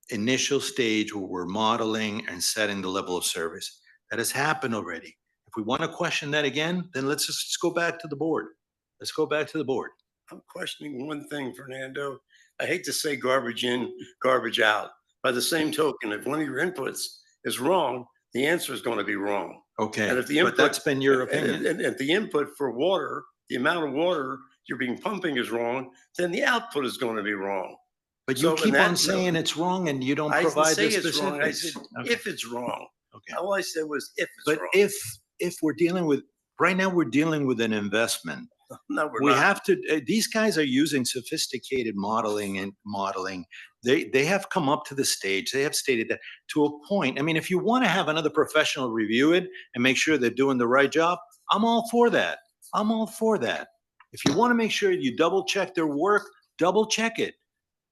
initial stage where we're modeling and setting the level of service. That has happened already. If we want to question that again, then let's just go back to the board. Let's go back to the board. I'm questioning one thing, Fernando. I hate to say garbage in, garbage out. By the same token, if one of your inputs is wrong, the answer is going to be wrong. Okay, And if the but input, that's been your opinion. And if the input for water, the amount of water you're being pumping is wrong, then the output is going to be wrong. But So you in keep that on saying it's wrong and you don't I didn't provide say the it's wrong. I specifics. said Okay. if it's wrong. Okay. All I said was if it's But wrong. if we're dealing with, right now we're dealing with an investment No, we're We not. have to, these guys are using sophisticated modeling. They have come up to the stage. They have stated that to a point. I mean, if you want to have another professional review it and make sure they're doing the right job, I'm all for that. I'm all for that. If you want to make sure you double check their work, double check it.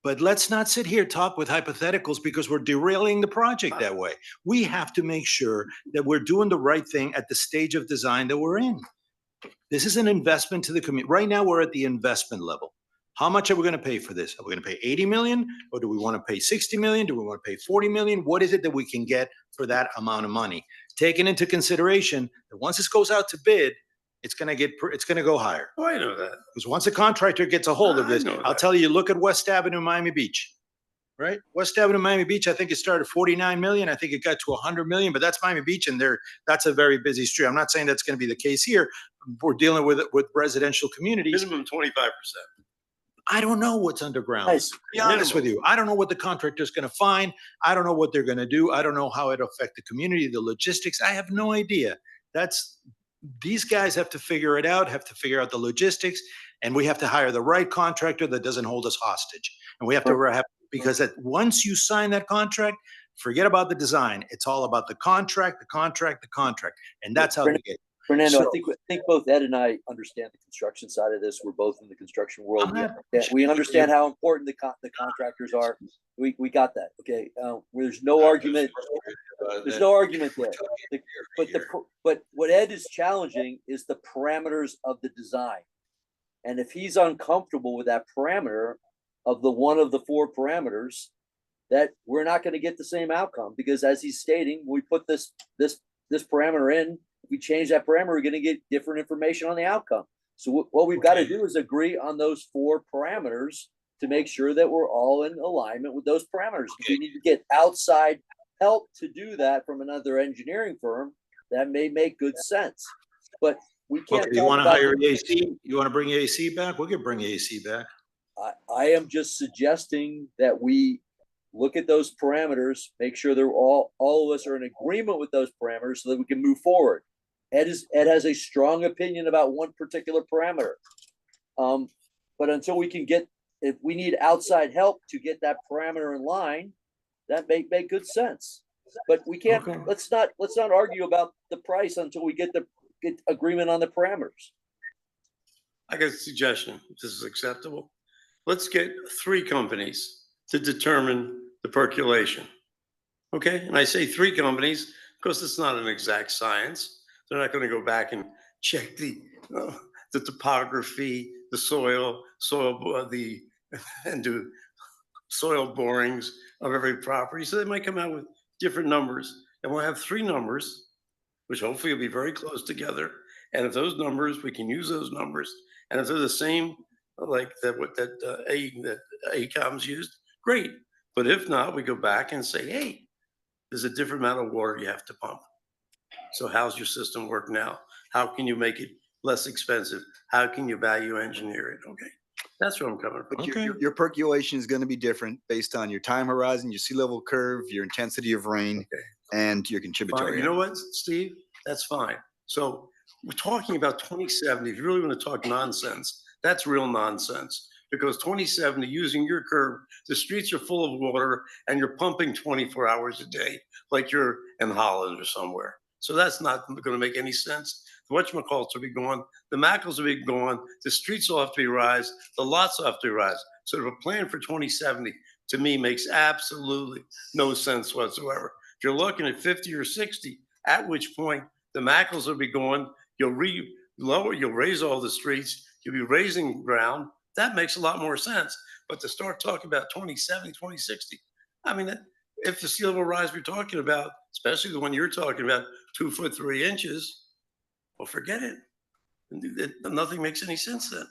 But let's not sit here talk with hypotheticals because we're derailing the project that way. We have to make sure that we're doing the right thing at the stage of design that we're in. This is an investment to the community. Right now, we're at the investment level. How much are we going to pay for this? Are we going to pay 80 million, or do we want to pay 60 million? Do we want to pay 40 million? What is it that we can get for that amount of money? Taking into consideration that once this goes out to bid, it's going to go higher. Oh, I know that. Because once a contractor gets a hold of I this, know I'll that. tell you, look at West Avenue, Miami Beach. Right? West Avenue, Miami Beach, I think it started 49 million. I think it got to 100 million, but that's Miami Beach, and that's a very busy street. I'm not saying that's going to be the case here. We're dealing with residential communities. Minimum 25%. I don't know what's underground. Nice. To be honest with you, I don't know what the contractor's going to find. I don't know what they're going to do. I don't know how it'll affect the community, the logistics. I have no idea. These guys have to figure it out, have to figure out the logistics, and we have to hire the right contractor that doesn't hold us hostage. And we have to because once you sign that contract, forget about the design. It's all about the contract, and that's how they get. Fernando, So- I think both Ed and I understand the construction side of this. We're both in the construction world. We understand how important the contractors are. We got that. Okay. There's no argument. There's no argument there. But what Ed is challenging is the parameters of the design. And if he's uncomfortable with that parameter of one of the four parameters, that we're not going to get the same outcome, because as he's stating, we put this parameter in. If we change that parameter, we're going to get different information on the outcome. So what we've got to do is agree on those four parameters to make sure that we're all in alignment with those parameters. If we need to get outside help to do that from another engineering firm, that may make good sense. But we can't. Okay, you want to hire AC? You want to bring AC back? We could bring AC back. I am just suggesting that we look at those parameters, make sure they're all of us are in agreement with those parameters so that we can move forward. Ed has a strong opinion about one particular parameter. But until we can if we need outside help to get that parameter in line, that may make good sense. But we can't, let's not argue about the price until we get agreement on the parameters. I got a suggestion, if this is acceptable. Let's get 3 companies to determine the percolation. Okay, and I say 3 companies because it's not an exact science. They're not going to go back and check the topography, the soil, and do soil borings of every property. So they might come out with different numbers, and we'll have 3 numbers, which hopefully will be very close together. And if those numbers, we can use those numbers, and if they're the same, like that AECOM's used, great. But if not, we go back and say, hey, there's a different amount of water you have to pump. So how's your system work now? How can you make it less expensive? How can you value engineer it? Okay, that's where I'm coming from. But Okay. your percolation is going to be different based on your time horizon, your sea level curve, your intensity of rain, and your Fine. contributory. You know what, Steve? That's fine. So we're talking about 2070. If you really want to talk nonsense, that's real nonsense. Because 2070, using your curve, the streets are full of water and you're pumping 24 hours a day, like you're in Holland or somewhere. So that's not going to make any sense. The whatchamacallits will be gone. The Mackles will be gone. The streets will have to be raised. The lots will have to be raised. So the plan for 2070, to me, makes absolutely no sense whatsoever. If you're looking at 50 or 60, at which point the Mackles will be gone, you'll raise all the streets, you'll be raising ground. That makes a lot more sense. But to start talking about 2070, 2060, I mean, if the sea level rise we're talking about, especially the one you're talking about, 2 foot 3 inches, well, forget it. Nothing makes any sense then.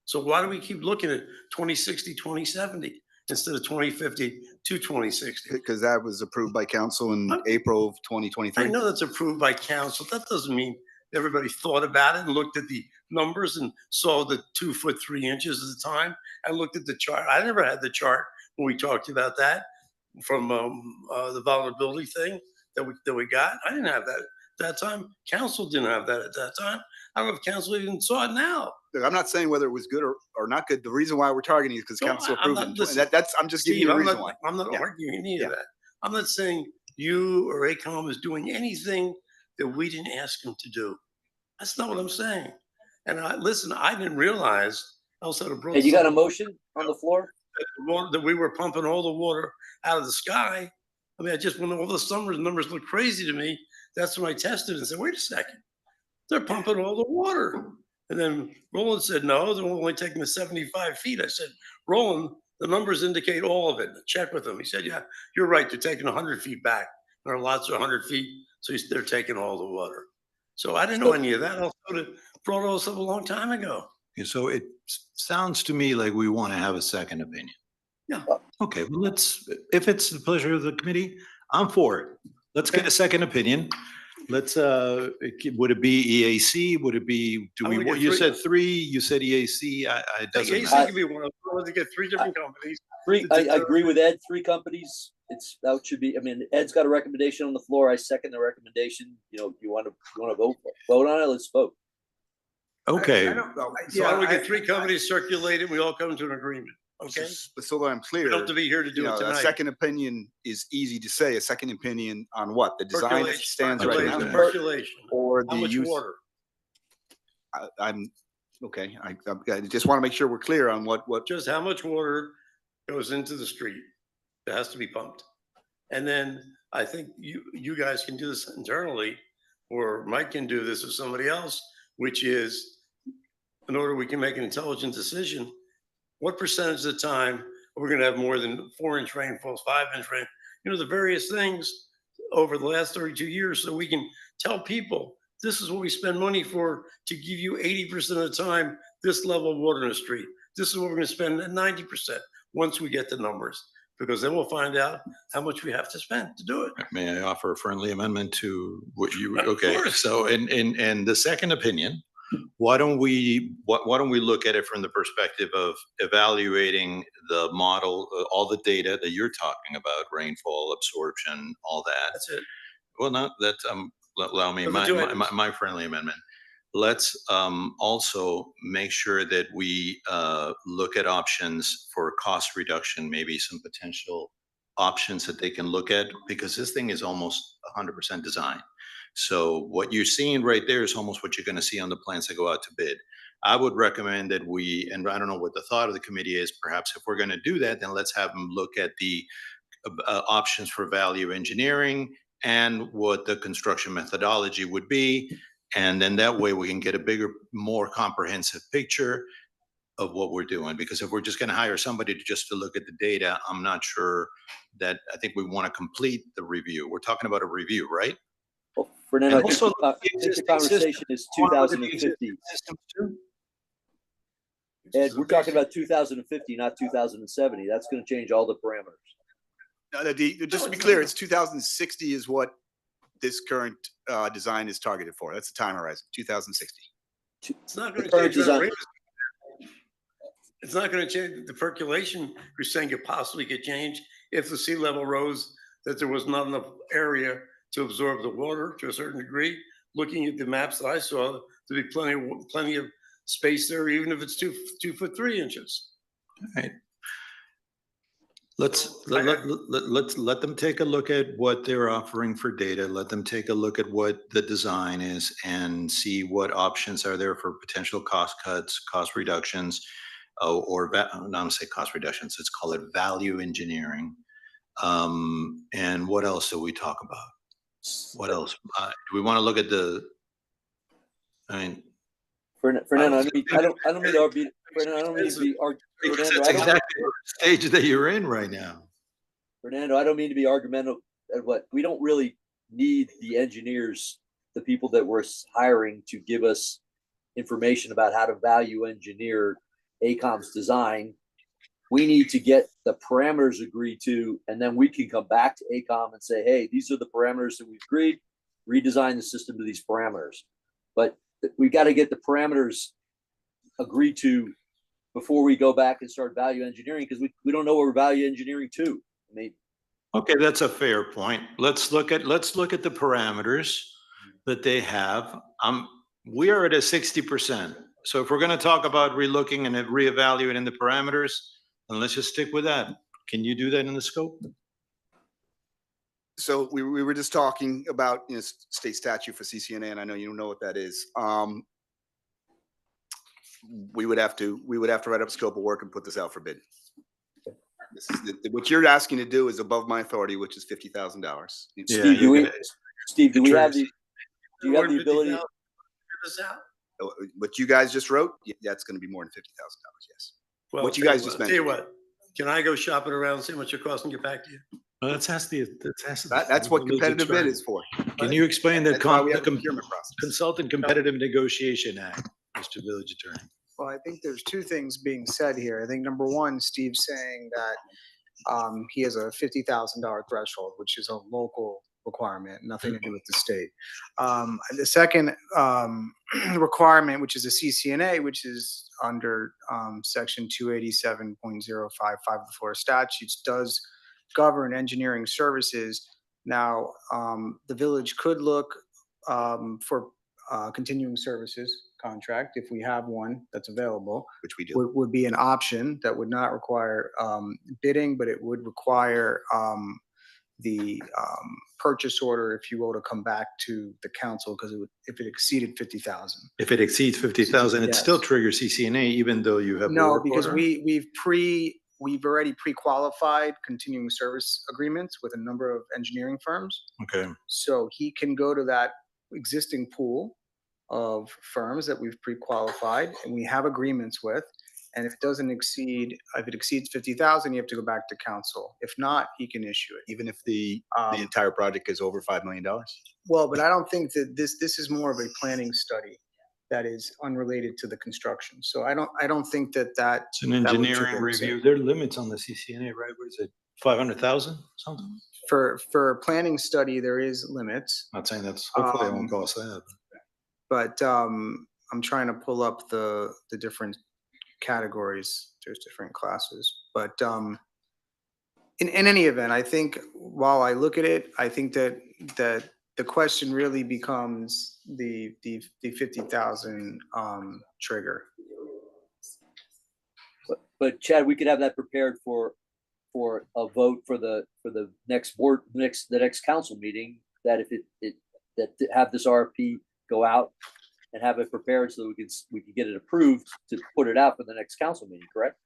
So why do we keep looking at 2060, 2070 instead of 2050 to 2060? Because that was approved by council in April of 2023. I know that's approved by council. That doesn't mean everybody thought about it and looked at the numbers and saw the 2 foot 3 inches at the time. I looked at the chart. I never had the chart when we talked about that from the vulnerability thing that we got. I didn't have that at that time. Council didn't have that at that time. I don't know if council even saw it now. look, I'm not saying whether it was good or not good. The reason why we're targeting is because No, council I'm approved not- it. listen, That's, I'm just giving you Steve, the reason why. I'm not Yeah. arguing any Yeah. of that. I'm not saying you or ACOM is doing anything that we didn't ask them to do. That's not what I'm saying. And listen, I didn't realize, else I'd have brought And you got a something motion on the floor? that we were pumping all the water out of the sky. I mean, I just, when all the summer's numbers looked crazy to me, that's when I tested and said, wait a second, they're pumping all the water. And then Roland said, no, they're only taking the 75 feet. I said, Roland, the numbers indicate all of it. Check with them. He said, yeah, you're right. They're taking 100 feet back. Our lots are 100 feet. So they're taking all the water. So I didn't know any of that. I would have brought all this up a long time ago. Okay, so it sounds to me like we want to have a second opinion. Yeah. Okay, well, if it's the pleasure of the committee, I'm for it. Let's get a second opinion. Let's, would it be EAC? Would it be, I wanna get you three. said 3, you said EAC, it doesn't AC matter. could be one of them. I wanted to get 3 different companies. I agree with Ed, 3 companies. That should be, I mean, Ed's got a recommendation on the floor. I second the recommendation. You know, you want to vote on it? Let's vote. Okay, I don't know. So why don't we get 3 companies circulated, we all come to an agreement, okay? So that I'm We clear, don't have to be here to you do know, it a tonight. second opinion is easy to say. A second opinion on what? The design as it stands right percolation, now? Percolation. Or How the much use? water? I'm, okay, I just want to make sure we're clear on what, Just how much water goes into the street that has to be pumped? And then I think you guys can do this internally, or Mike can do this with somebody else, which is, in order we can make an intelligent decision, what percentage of the time are we gonna have more than 4-inch rainfalls, 5-inch rain? You know, the various things over the last 32 years, so we can tell people, this is what we spend money for, to give you 80% of the time, this level of water in the street. This is what we're gonna spend at 90% once we get the numbers, because then we'll find out how much we have to spend to do it. may I offer a friendly amendment to what you, Of okay, course. so in the second opinion, why don't we look at it from the perspective of evaluating the model, all the data that you're talking about, rainfall, absorption, all that. That's it. Well, not that, allow me, For the 2 my items. friendly amendment. Let's also make sure that we look at options for cost reduction, maybe some potential options that they can look at, because this thing is almost 100% design. So what you're seeing right there is almost what you're going to see on the plans that go out to bid. I would recommend that we, and I don't know what the thought of the committee is, perhaps if we're going to do that, then let's have them look at the options for value engineering and what the construction methodology would be. And then that way we can get a bigger, more comprehensive picture of what we're doing. Because if we're just going to hire somebody to look at the data, I'm not sure that, I think we want to complete the review. We're talking about a review, right? Well, Fernando, And I think also I the think the existing conversation is Wanna look at the 2050. existing systems too? Ed, we're talking about 2050, not 2070. That's going to change all the parameters. just to be clear, it's 2060 is what this current design is targeted for. That's the time horizon, 2060. It's not gonna The current change our design- rate. It's not gonna change the percolation. You're saying it possibly could change if the sea level rose, that there was not enough area to absorb the water to a certain degree. Looking at the maps that I saw, there'd be plenty of space there, even if it's 2 foot 3 inches. Right. Let's let them take a look at what they're offering for data. Let them take a look at what the design is and see what options are there for potential cost cuts, cost reductions, not to say cost reductions. Let's call it value engineering. And what else do we talk about? What else? Do we want to look at I mean, Fernando, I don't mean to argue. Fernando, I don't mean to be because Fernando, that's I don't- exactly the stage that you're in right now. Fernando, I don't mean to be argumentative, but we don't really need the engineers, the people that we're hiring to give us information about how to value engineer ACOM's design. We need to get the parameters agreed to, and then we can come back to ACOM and say, hey, these are the parameters that we've agreed, redesign the system to these parameters. But we've got to get the parameters agreed to before we go back and start value engineering, because we don't know what we're value engineering to. I mean, Okay, that's a fair point. Let's look at the parameters that they have. We are at a 60%. So if we're gonna talk about relooking and reevaluating the parameters, then let's just stick with that. Can you do that in the scope? So we were just talking about, state statute for CCNA, and I know you don't know what that is. We would have to write up a scope of work and put this out for bid. This is what you're asking to do is above my authority, which is $50,000. Yeah, Steve, do you're we, gonna- Steve, do we have Attorneys. do you have the ability? What you guys just wrote, that's going to be more than $50,000. Yes. Well, What you tell guys just Tell you mentioned. what, can I go shopping around, see what your cost and get back to you? Well, let's ask the. That's what competitive bid is for. Can you explain the That's why we have a procurement process. Consultant Competitive Negotiation Act, Mr. Village Attorney? Well, I think there's two things being said here. I think number one, Steve's saying that he has a $50,000 threshold, which is a local requirement, nothing to do with the state. The second requirement, which is a CCNA, which is under section 287.055 of the Florida statutes, does govern engineering services. Now, the village could look for continuing services contract, if we have one that's available, Which we do. would be an option that would not require bidding, but it would require the purchase order, if you will, to come back to the council, because if it exceeded 50,000. If it exceeds 50,000, it Yes. still triggers CCNA, even though you have. a No, work because order? we've already pre-qualified continuing service agreements with a number of engineering firms. Okay, So he can go to that existing pool of firms that we've pre-qualified and we have agreements with. And if it exceeds 50,000, you have to go back to council. If not, he can issue it. Even if the Um, entire project is over $5 million. Well, but I don't think that this is more of a planning study that is unrelated to the construction. So I don't think that it's an would engineering trigger it. review. There are limits on the CCNA, right? What is it? 500,000 something? For planning study, there is limits, Not saying that's, hopefully it won't Um, cost that. but I'm trying to pull up the different categories. There's different classes, but in any event, I think while I look at it, I think that the question really becomes the 50,000 trigger. But Chad, we could have that prepared for a vote for the next board, the next council meeting, that if that have this RFP go out and have it prepared so we can get it approved to put it out for the next council meeting, correct?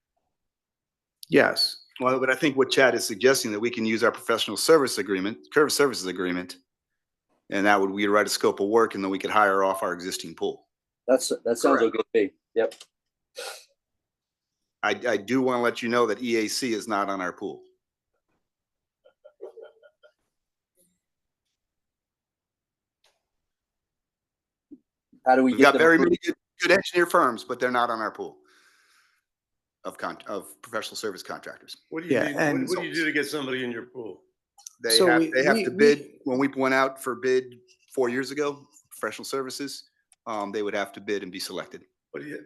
Yes. Well, but I think what Chad is suggesting, that we can use our professional service agreement, curb services agreement, and we'd write a scope of work, and then we could hire off our existing pool. That sounds okay to me. Yep. I do want to let you know that EAC is not on our pool. How do we We've get got them very approved? many good engineer firms, but they're not on our pool of professional service contractors. What do you Yeah, do, and- what do you do to get somebody in your pool? They So have, we- they have we- to we- bid, when we went out for bid 4 years ago, professional services, they would have to bid and be selected. What do you?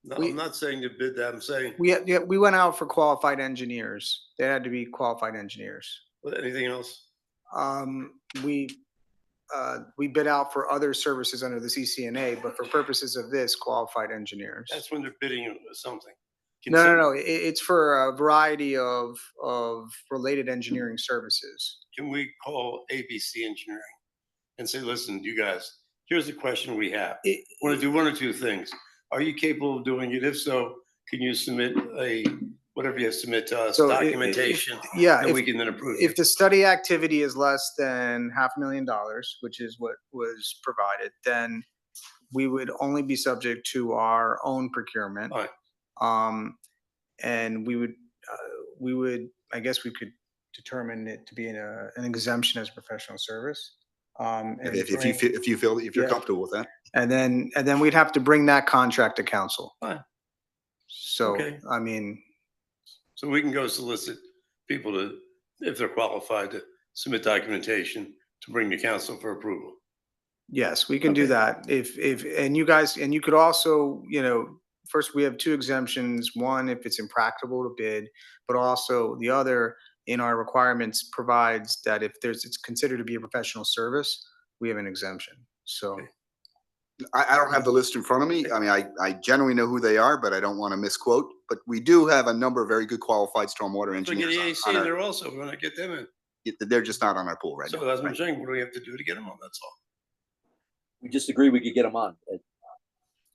No, We- I'm not saying to bid that, I'm saying, We went out for qualified engineers. They had to be qualified engineers. what, anything else? We bid out for other services under the CCNA, but for purposes of this, qualified engineers. That's when they're bidding something. No. It's for a variety of related engineering services. Can we call ABC Engineering and say, listen, you guys, here's the question we have. It- Want to do one or two things. Are you capable of doing it? If so, can you submit whatever you submit to us, So documentation, Yeah, and we if, can then approve if it? the study activity is less than $500,000, which is what was provided, then we would only be subject to our own procurement. Right. And we would, I guess we could determine it to be an exemption as professional service. And If you bring- feel, if you're Yeah. comfortable with that. And then we'd have to bring that contract to council. Fine. So, Okay. I mean, So we can go solicit people to, if they're qualified, to submit documentation to bring to council for approval. yes, we can do Okay. that. And you guys, and you could also, first, we have two exemptions. One, if it's impractical to bid, but also the other in our requirements provides that if it's considered to be a professional service, we have an exemption. So, Okay. I don't have the list in front of me. I mean, I generally know who they are, but I don't want to misquote. But we do have a number of very good qualified stormwater Bring engineers. the on AC, our- they're also gonna get them in. They're just not on our pool right So now. that's what I'm Right. saying. What do we have to do to get them on? That's all. We just agree we could get them on.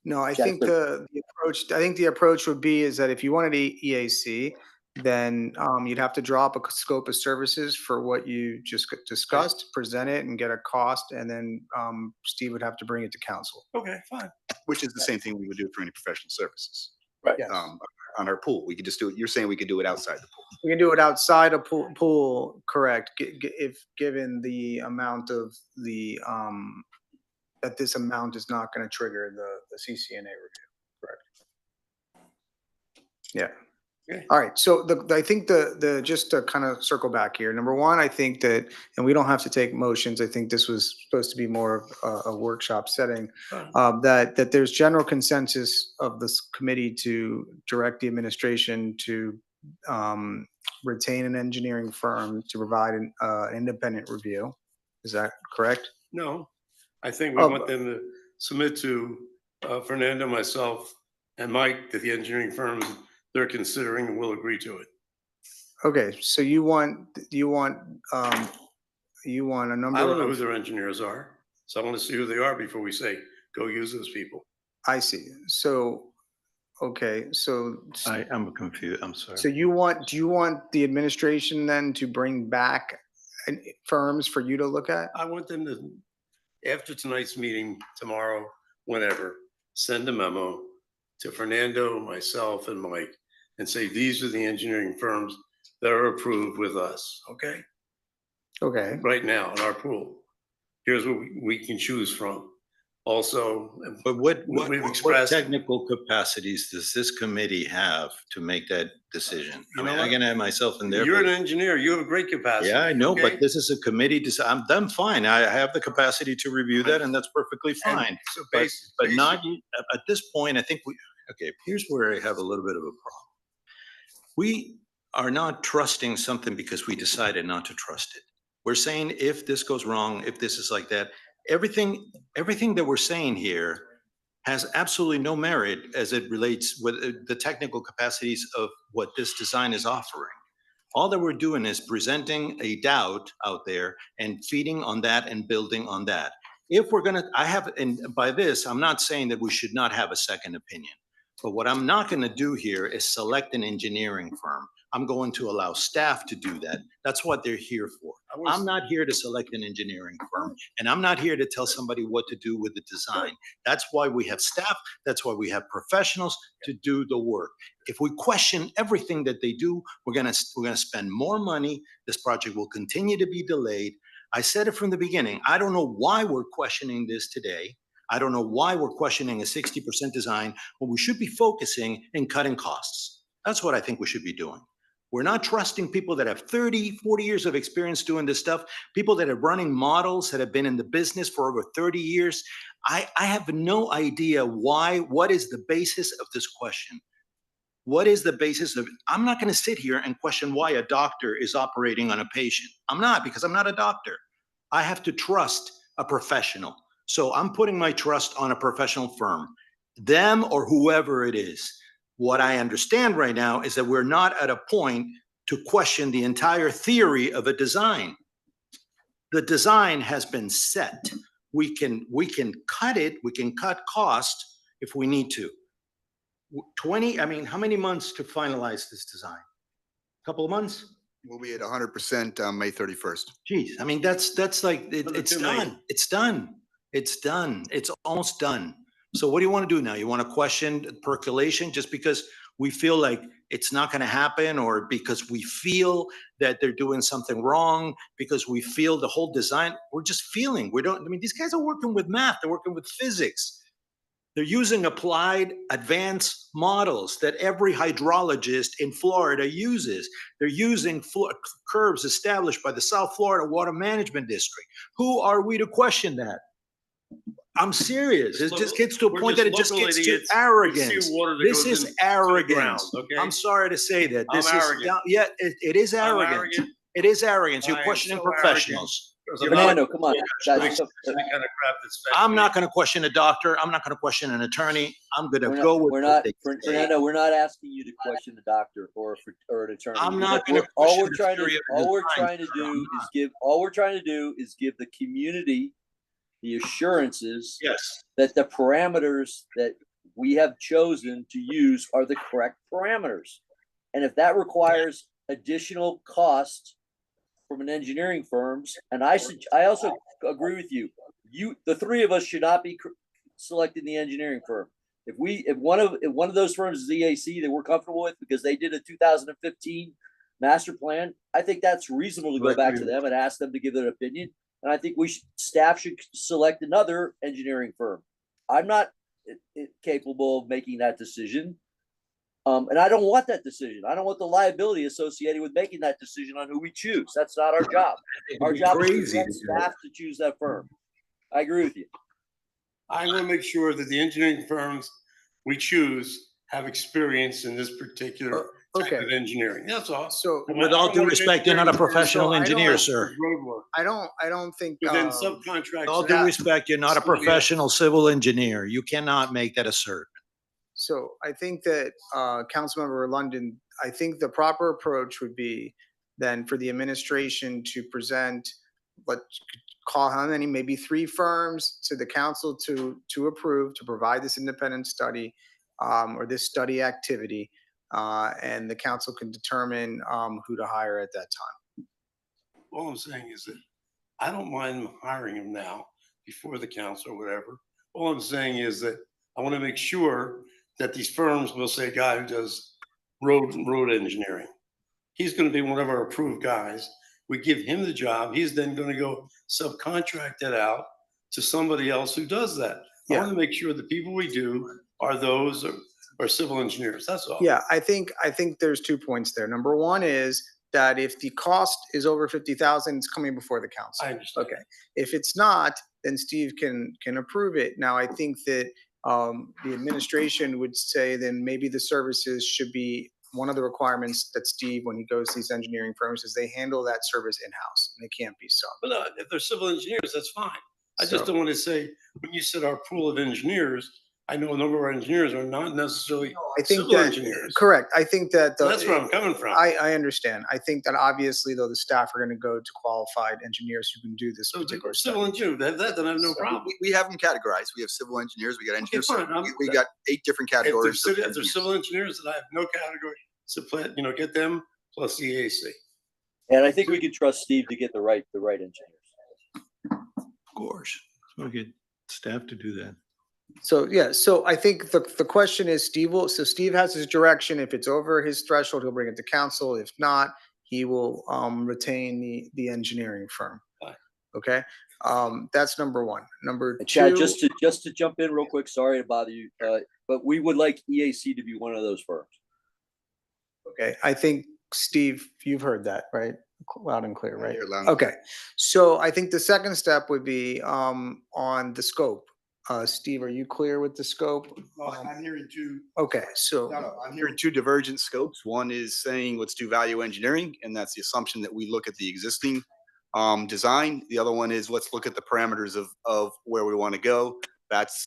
No, I Jack, think the- I think the approach would be is that if you wanted EAC, then you'd have to drop a scope of services for what you just discussed, present it and get a cost, and then Steve would have to bring it to council. Okay, fine. Which is the same thing we would do for any professional services. Yes. On our pool, we could just do it. You're saying we could do it outside the pool. We can do it outside a pool, correct, if given the amount of the, that this amount is not gonna trigger the CCNA review, correct? Yeah. Okay. All right, so I think just to kind of circle back here, number one, I think that, and we don't have to take motions, I think this was supposed to be more of a workshop setting, Fine. that there's general consensus of this committee to direct the administration to retain an engineering firm to provide an independent review. Is that correct? No, I think we Oh. want them to submit to Fernando, myself, and Mike, that the engineering firms they're considering and will agree to it. Okay, so you want a number I don't know who of, their engineers are, so I want to see who they are before we say, go use those people. I see. So, okay, so I'm confused. I'm sorry. do you want the administration then to bring back firms for you to look at? I want them to, after tonight's meeting, tomorrow, whenever, send a memo to Fernando, myself, and Mike, and say, these are the engineering firms that are approved with us, okay? Okay, Right now in our pool. Here's what we can choose from. Also, But what We've what expressed- technical capacities does this committee have to make that decision? I You know mean, I what? can have myself in there. you're an but- engineer, you have a great capacity. Yeah, I know, okay? but this is a committee. I'm fine. I have the capacity to review that and that's perfectly And fine. so But not, at this point, I think okay, here's where I have a little bit of a problem. We are not trusting something because we decided not to trust it. We're saying if this goes wrong, if this is like that, everything that we're saying here has absolutely no merit as it relates with the technical capacities of what this design is offering. All that we're doing is presenting a doubt out there and feeding on that and building on that. If we're gonna, and by this, I'm not saying that we should not have a second opinion. But what I'm not gonna do here is select an engineering firm. I'm going to allow staff to do that. That's what they're here for. I'm not here to select an engineering firm, and I'm not here to tell somebody what to do with the design. That's why we have staff, that's why we have professionals to do the work. If we question everything that they do, we're gonna spend more money. This project will continue to be delayed. I said it from the beginning. I don't know why we're questioning this today. I don't know why we're questioning a 60% design when we should be focusing and cutting costs. That's what I think we should be doing. We're not trusting people that have 30, 40 years of experience doing this stuff, people that are running models that have been in the business for over 30 years. I have no idea what is the basis of this question? What is the basis of it? I'm not going to sit here and question why a doctor is operating on a patient. I'm not, because I'm not a doctor. I have to trust a professional. So I'm putting my trust on a professional firm, them or whoever it is. What I understand right now is that we're not at a point to question the entire theory of a design. The design has been set. We can cut it, we can cut cost if we need to. 20, I mean, how many months to finalize this design? Couple of months? We'll be at 100% on May 31st. Geez, I mean, that's like, it's too late. done. It's done. It's done. It's almost done. So what do you want to do now? You want to question percolation just because we feel like it's not going to happen, or because we feel that they're doing something wrong, because we feel the whole design, we're just feeling, I mean, these guys are working with math, they're working with physics. They're using applied advanced models that every hydrologist in Florida uses. They're using curves established by the South Florida Water Management District. Who are we to question that? I'm serious. It just gets to a point that it just gets to arrogance. This is arrogance. I'm sorry to say that. This is, yeah, it is arrogance. It is arrogance. You're questioning professionals. Fernando, come on. Any Guys, kind of crap that's. I'm not gonna question a doctor. I'm not gonna question an attorney. I'm gonna we're go not, with we're what not, they say. Fernando, we're not asking you to question a doctor or an attorney. I'm not gonna All question we're the trying theory to, of the all we're design, trying to sir. I'm do not. is give, all we're trying to do is give the community the assurances Yes, that the parameters that we have chosen to use are the correct parameters. And if that requires additional cost from an engineering firms, and I also agree with you. The three of us should not be selecting the engineering firm. If one of those firms is EAC that we're comfortable with because they did a 2015 master plan, I think that's reasonable to go back to them and ask them to give their opinion. And I think staff should select another engineering firm. I'm not capable of making that decision. And I don't want that decision. I don't want the liability associated with making that decision on who we choose. That's not our job. Our job is to direct staff to choose that firm. I agree with you. I want to make sure that the engineering firms we choose have experience in this particular type Okay, of engineering. That's all. so with all due respect, you're not a professional engineer, sir. Roadwork. I don't think, But then With subcontracts. all due respect, you're not a professional civil engineer. You cannot make that assert. so I think that, Councilmember London, I think the proper approach would be then for the administration to present, let's call how many, maybe 3 firms to the council to approve, to provide this independent study, or this study activity, and the council can determine, who to hire at that time. All I'm saying is that I don't mind hiring him now before the council or whatever. All I'm saying is that I want to make sure that these firms will say, guy who does road engineering. He's going to be one of our approved guys. We give him the job. He's then going to go subcontract it out to somebody else who does that. I want to make sure the people we do are those are civil engineers. That's all. Yeah, I think there's 2 points there. Number one is that if the cost is over 50,000, it's coming before the council. I understand. Okay. If it's not, then Steve can approve it. Now, I think that the administration would say then maybe the services should be one of the requirements that Steve, when he goes to these engineering firms, is they handle that service in-house and it can't be sub. But no, if they're civil engineers, that's fine. I So- just don't want to say, when you said our pool of engineers, I know a number of our engineers are not necessarily I think civil that, engineers. correct. I think that. That's where I'm coming from. I understand. I think that obviously though, the staff are going to go to qualified engineers who can do this So particular civil study. engineer, then I have no problem. We have them categorized. We have civil engineers, we got engineers. fine, We got 8 different If they're categories. of civil, engineers. engineers that I have no category, so get them plus the EAC. And I think we can trust Steve to get the right engineers. Of course. We'll get staff to do that. So, yeah, so I think the question is Steve has his direction. If it's over his threshold, he'll bring it to council. If not, he will retain the engineering firm. Fine. Okay, that's number one. Number Chad, two, just to jump in real quick, sorry to bother you, but we would like EAC to be one of those firms. okay, I think Steve, you've heard that, right? Loud and clear, right? Here, loud and Okay, so I think the second step would be on the scope. Steve, are you clear with the scope? I'm hearing 2. Okay, so. I'm hearing 2 divergent scopes. One is saying let's do value engineering, and that's the assumption that we look at the existing design. The other one is let's look at the parameters of where we want to go. That's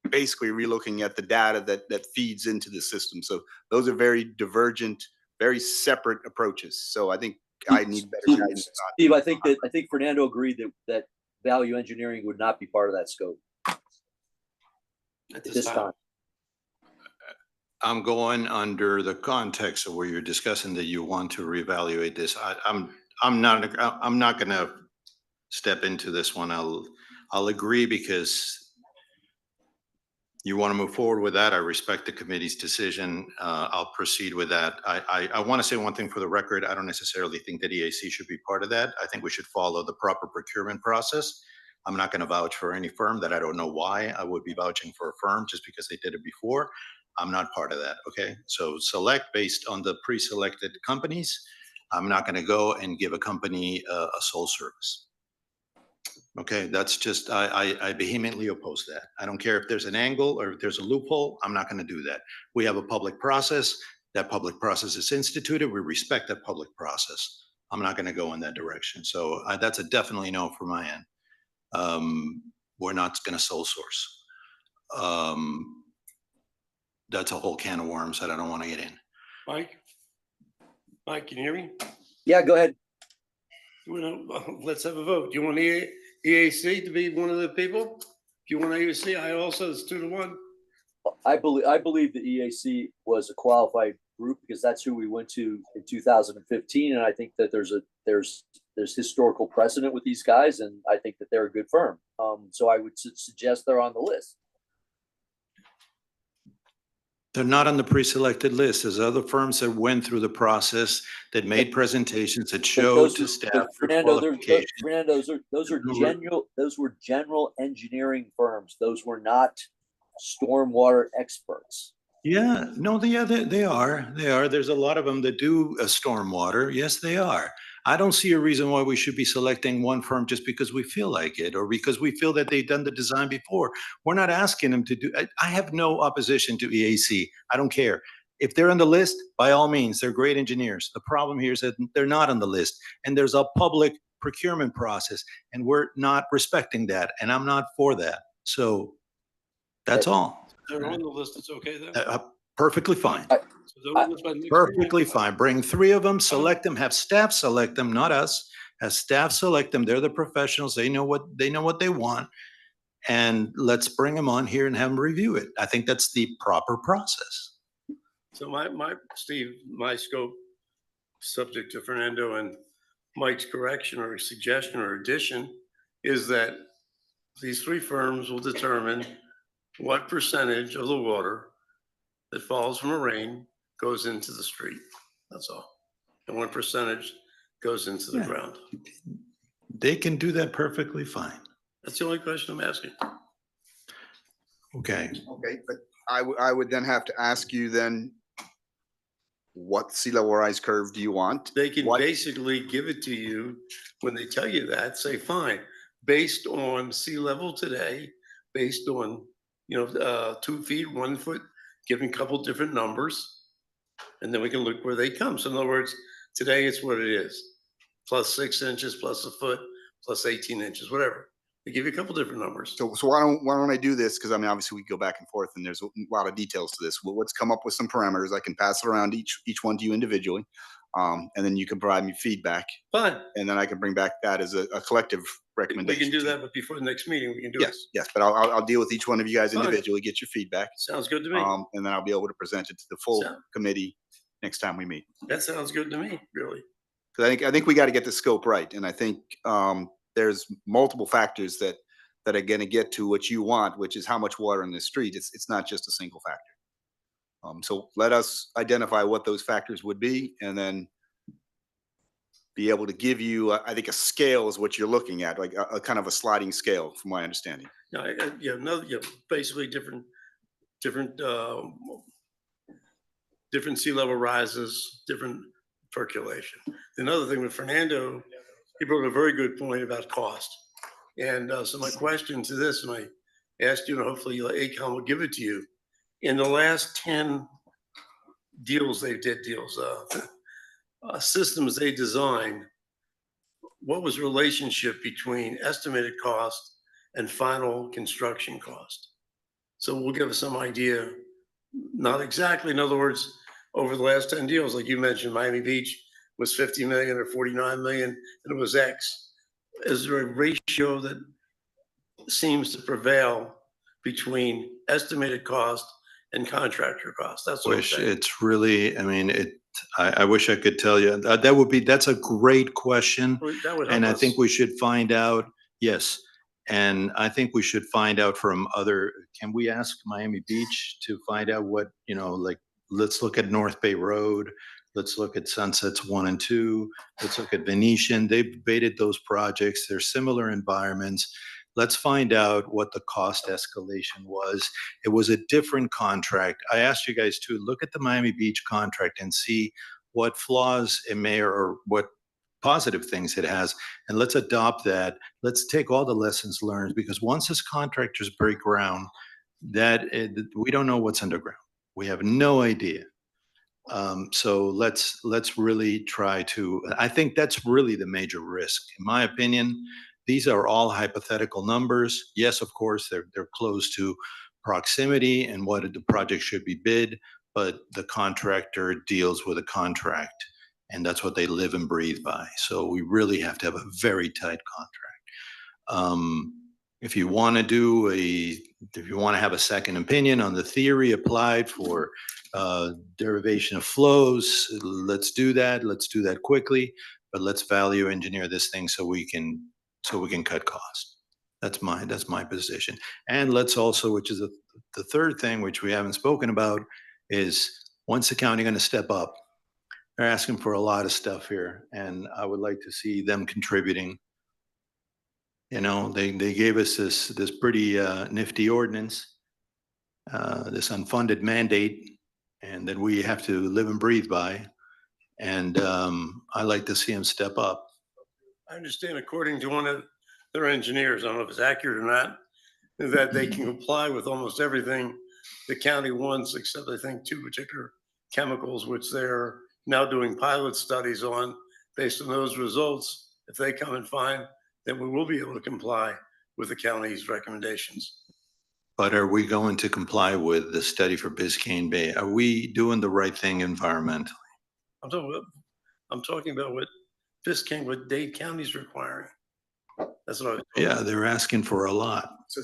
basically relooking at the data that feeds into the system. So those are very divergent, very separate approaches. So I think I need better guidance. Steve, I think Fernando agreed that value engineering would not be part of that scope At at this time. I'm going under the context of where you're discussing that you want to reevaluate this. I'm not gonna step into this one. I'll agree because you want to move forward with that. I respect the committee's decision. I'll proceed with that. I want to say one thing for the record. I don't necessarily think that EAC should be part of that. I think we should follow the proper procurement process. I'm not going to vouch for any firm that I don't know why I would be vouching for a firm just because they did it before. I'm not part of that. Okay. So select based on the pre-selected companies. I'm not going to go and give a company a sole service. Okay, that's just, I vehemently oppose that. I don't care if there's an angle or if there's a loophole, I'm not gonna do that. We have a public process. That public process is instituted. We respect that public process. I'm not going to go in that direction. So that's a definitely no for my end. We're not going to sole source. That's a whole can of worms that I don't want to get in. Mike? Mike, can you hear me? Yeah, go ahead. Let's have a vote. Do you want EAC to be one of the people? If you want EAC, I also, it's 2-1. I believe the EAC was a qualified group because that's who we went to in 2015, and I think that there's historical precedent with these guys, and I think that they're a good firm. So I would suggest they're on the list. They're not on the pre-selected list. There's other firms that went through the process, that made presentations, that showed to staff their Fernando, qualifications. those were general engineering firms. Those were not stormwater experts. Yeah, no, they are. There's a lot of them that do stormwater. Yes, they are. I don't see a reason why we should be selecting one firm just because we feel like it or because we feel that they've done the design before. We're not asking them to do. I have no opposition to EAC. I don't care. If they're on the list, by all means, they're great engineers. The problem here is that they're not on the list, and there's a public procurement process, and we're not respecting that, and I'm not for that. So that's all. They're on the list, it's okay then? Perfectly fine. So they're on the list by next Perfectly meeting? fine. Bring 3 of them, select them, have staff select them, not us. Have staff select them. They're the professionals. They know what they want. And let's bring them on here and have them review it. I think that's the proper process. So Steve, my scope, subject to Fernando and Mike's correction or suggestion or addition, is that these 3 firms will determine what percentage of the water that falls from a rain goes into the street. That's all. And what percentage goes into the ground. They can do that perfectly fine. That's the only question I'm asking. Okay. Okay, but I would then have to ask you then, what sea level rise curve do you want? They can What- basically give it to you when they tell you that, say, fine, based on sea level today, based on, 2 feet, 1 foot, giving a couple different numbers. And then we can look where they come. So in other words, today it's what it is, plus 6 inches, plus a foot, plus 18 inches, whatever. They give you a couple different numbers. So why don't I do this? Because I mean, obviously we go back and forth and there's a lot of details to this. Well, let's come up with some parameters. I can pass it around each one to you individually. And then you can provide me feedback. Fine, And then I can bring back that as a collective we recommendation. can do that, but before the next meeting, we can do it. Yes, but I'll deal with each one of you guys Fine. individually, get your feedback. Sounds good to me. And then I'll be able to present it to the full So- committee next time we meet. That sounds good to me, really. Because I think we got to get the scope right. And I think there's multiple factors that are going to get to what you want, which is how much water in the street. It's not just a single factor. So let us identify what those factors would be, and then be able to give you, I think, a scale is what you're looking at, like a kind of a sliding scale, from my understanding. Basically different sea level rises, different percolation. Another thing with Fernando, he brought a very good point about cost. And so my question to this, and I asked you, and hopefully AECOM will give it to you. In the last 10 systems they designed, what was the relationship between estimated cost and final construction cost? So we'll give us some idea, not exactly, in other words, over the last 10 deals, like you mentioned, Miami Beach was 50 million or 49 million, and it was X. Is there a ratio that seems to prevail between estimated cost and contractor cost? That's what I'm Wish saying. it's really, I mean, I wish I could tell you. That's a great question. That would And help I think us. we should find out, yes. And I think we should find out from can we ask Miami Beach to find out what, like, let's look at North Bay Road. Let's look at Sunsets 1 and 2. Let's look at Venetian. They've debated those projects. They're similar environments. Let's find out what the cost escalation was. It was a different contract. I asked you guys to look at the Miami Beach contract and see what flaws it may or what positive things it has, and let's adopt that. Let's take all the lessons learned, because once as contractors break ground, we don't know what's underground. We have no idea. So let's really try to, I think that's really the major risk. In my opinion, these are all hypothetical numbers. Yes, of course, they're close to proximity and what the project should be bid, but the contractor deals with a contract, and that's what they live and breathe by. So we really have to have a very tight contract. If you want to if you want to have a second opinion on the theory applied for derivation of flows, let's do that. Let's do that quickly, but let's value engineer this thing so we can cut costs. That's my position. And let's also, which is the third thing, which we haven't spoken about, is once the county going to step up? They're asking for a lot of stuff here, and I would like to see them contributing. You know, they gave us this pretty nifty ordinance, this unfunded mandate, and that we have to live and breathe by. And I like to see them step up. I understand according to one of their engineers, I don't know if it's accurate or not, that they can comply with almost everything the county wants, except I think two particular chemicals, which they're now doing pilot studies on. Based on those results, if they come and find, then we will be able to comply with the county's recommendations. But are we going to comply with the study for Biscayne Bay? Are we doing the right thing environmentally? I'm talking about what Biscayne, what Dade County's requiring. That's what I was. Yeah, they're asking for a lot. So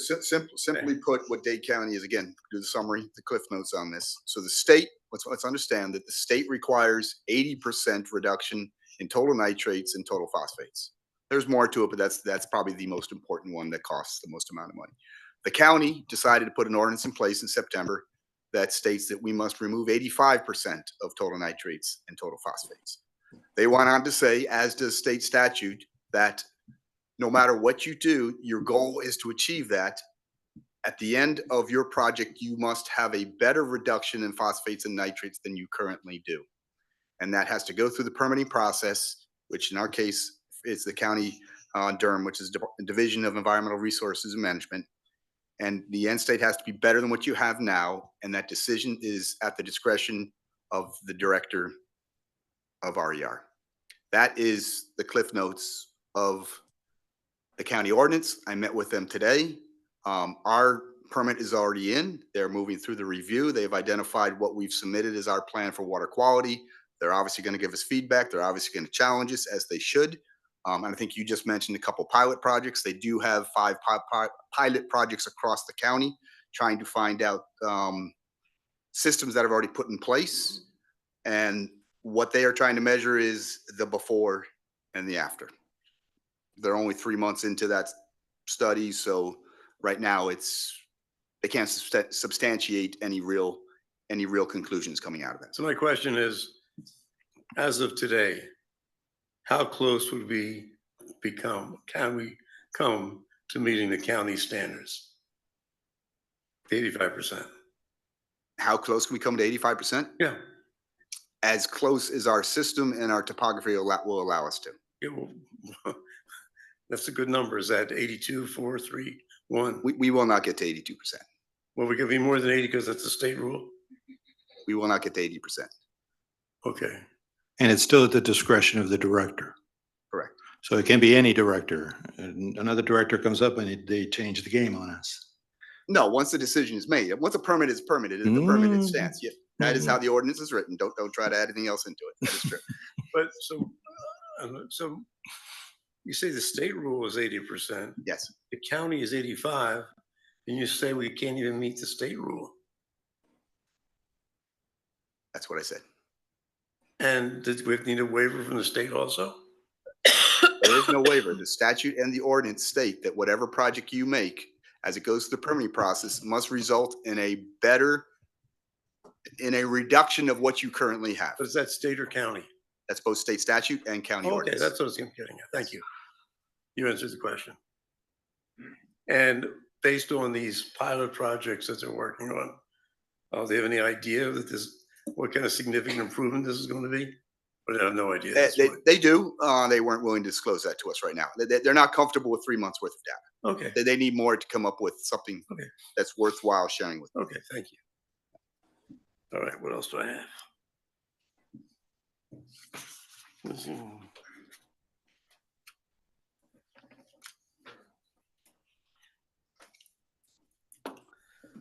simply put, what Dade County is, again, do the summary, the cliff notes on this. So the state, let's understand that the state requires 80% reduction in total nitrates and total phosphates. There's more to it, but that's probably the most important one that costs the most amount of money. The county decided to put an ordinance in place in September that states that we must remove 85% of total nitrates and total phosphates. They went on to say, as does state statute, that no matter what you do, your goal is to achieve that. At the end of your project, you must have a better reduction in phosphates and nitrates than you currently do. And that has to go through the permitting process, which in our case is the county Durham, which is Division of Environmental Resources and Management. And the end state has to be better than what you have now. And that decision is at the discretion of the director of RER. That is the cliff notes of the county ordinance. I met with them today. Our permit is already in. They're moving through the review. They've identified what we've submitted as our plan for water quality. They're obviously going to give us feedback. They're obviously going to challenge us, as they should. And I think you just mentioned a couple pilot projects. They do have 5 pilot projects across the county, trying to find out systems that have already put in place. And what they are trying to measure is the before and the after. They're only 3 months into that study, so right now they can't substantiate any real conclusions coming out of that. So my question is, as of today, how close would we can we come to meeting the county standards? 85%. How close can we come to 85%? Yeah. As close as our system and our topography will allow us to. Yeah, well, that's a good number. Is that 82, 4, 3, 1? We will not get to 82%. Well, we could be more than 80 because that's a state rule. We will not get to 80%. Okay. And it's still at the discretion of the director. Correct. So it can be any director. And another director comes up and they change the game on us. No, once the decision is made, once a permit is permitted, the permitted stance. Yeah, that is how the ordinance is written. Don't try to add anything else into it. That is true. But so you say the state rule is 80%. Yes. The county is 85, and you say we can't even meet the state rule. That's what I said. And did we need a waiver from the state also? There is no waiver. The statute and the ordinance state that whatever project you make, as it goes through the permitting process, must result in a reduction of what you currently have. But is that state or county? That's both state statute and county Okay, ordinance. that's what I was getting at. Thank you. You answered the question. And based on these pilot projects that they're working on, do they have any idea that what kind of significant improvement this is going to be? But I have no idea. They do. They weren't willing to disclose that to us right now. They're not comfortable with 3 months worth of data. Okay. They need more to come up with something that's worthwhile sharing with them. Okay, thank you. All right, what else do I have?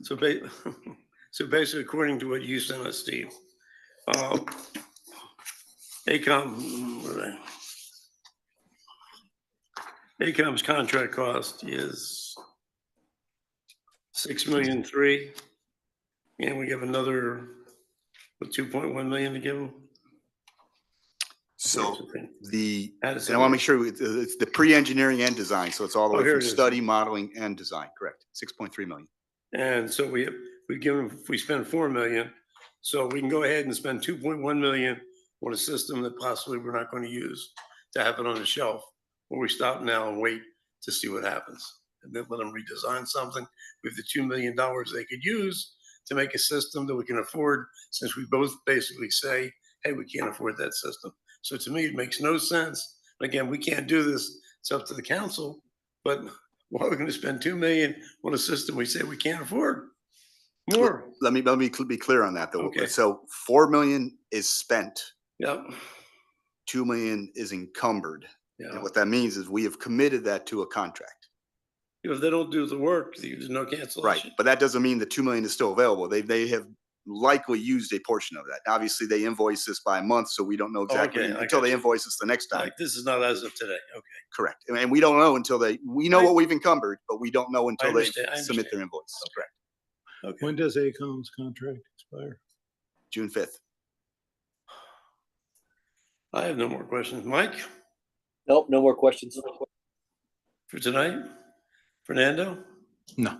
So so basically, according to what you sent us, Steve, ACOM, what are they? ACOM's contract cost is 6,000,003, and we have another, 2.1 million to give them. So the, How does and that I want to work? make sure it's the pre-engineering and design. So it's all the Oh, way here from it is. study, modeling and design, correct? 6.3 million. And so we give them, we spend 4 million, so we can go ahead and spend 2.1 million on a system that possibly we're not going to use, to have it on the shelf, or we stop now and wait to see what happens. And then let them redesign something with the $2 million they could use to make a system that we can afford, since we both basically say, hey, we can't afford that system. So to me, it makes no sense. Again, we can't do this. It's up to the council, but why are we going to spend 2 million on a system we say we can't afford? More. Let me be clear on that though. Okay. So 4 million is spent, Yep. 2 million is encumbered. Yeah. And what that means is we have committed that to a contract. If they don't do the work, there's no Right. cancellation. But that doesn't mean the 2 million is still available. They have likely used a portion of that. Obviously, they invoice us by month, so we don't know exactly Okay, I until got they you. invoice us the next time. Like, this is not as of today. Okay. Correct. And we don't know until we know what we've encumbered, but we don't know until they understand, I submit understand. their invoice. Correct. Okay. When does ACOM's contract expire? June 5th. I have no more questions. Mike, Nope, no more questions. for tonight? Fernando? No.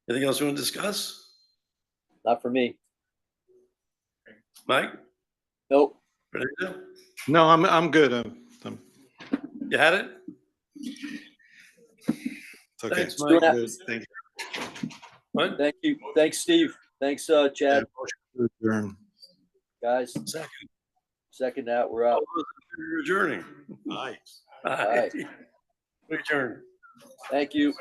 Anything else you want to discuss? Not for me. Mike? Nope. Fernando? No, I'm good. You had it? It's okay. Thanks, Doing Mike. that. Good. Thank you. What? Thank you. Thanks, Steve. Thanks, Chad. Yeah, motion to adjourn. Guys, Second. second that, we're out. You're adjourning. Aye. Aye. We adjourn. Thank you.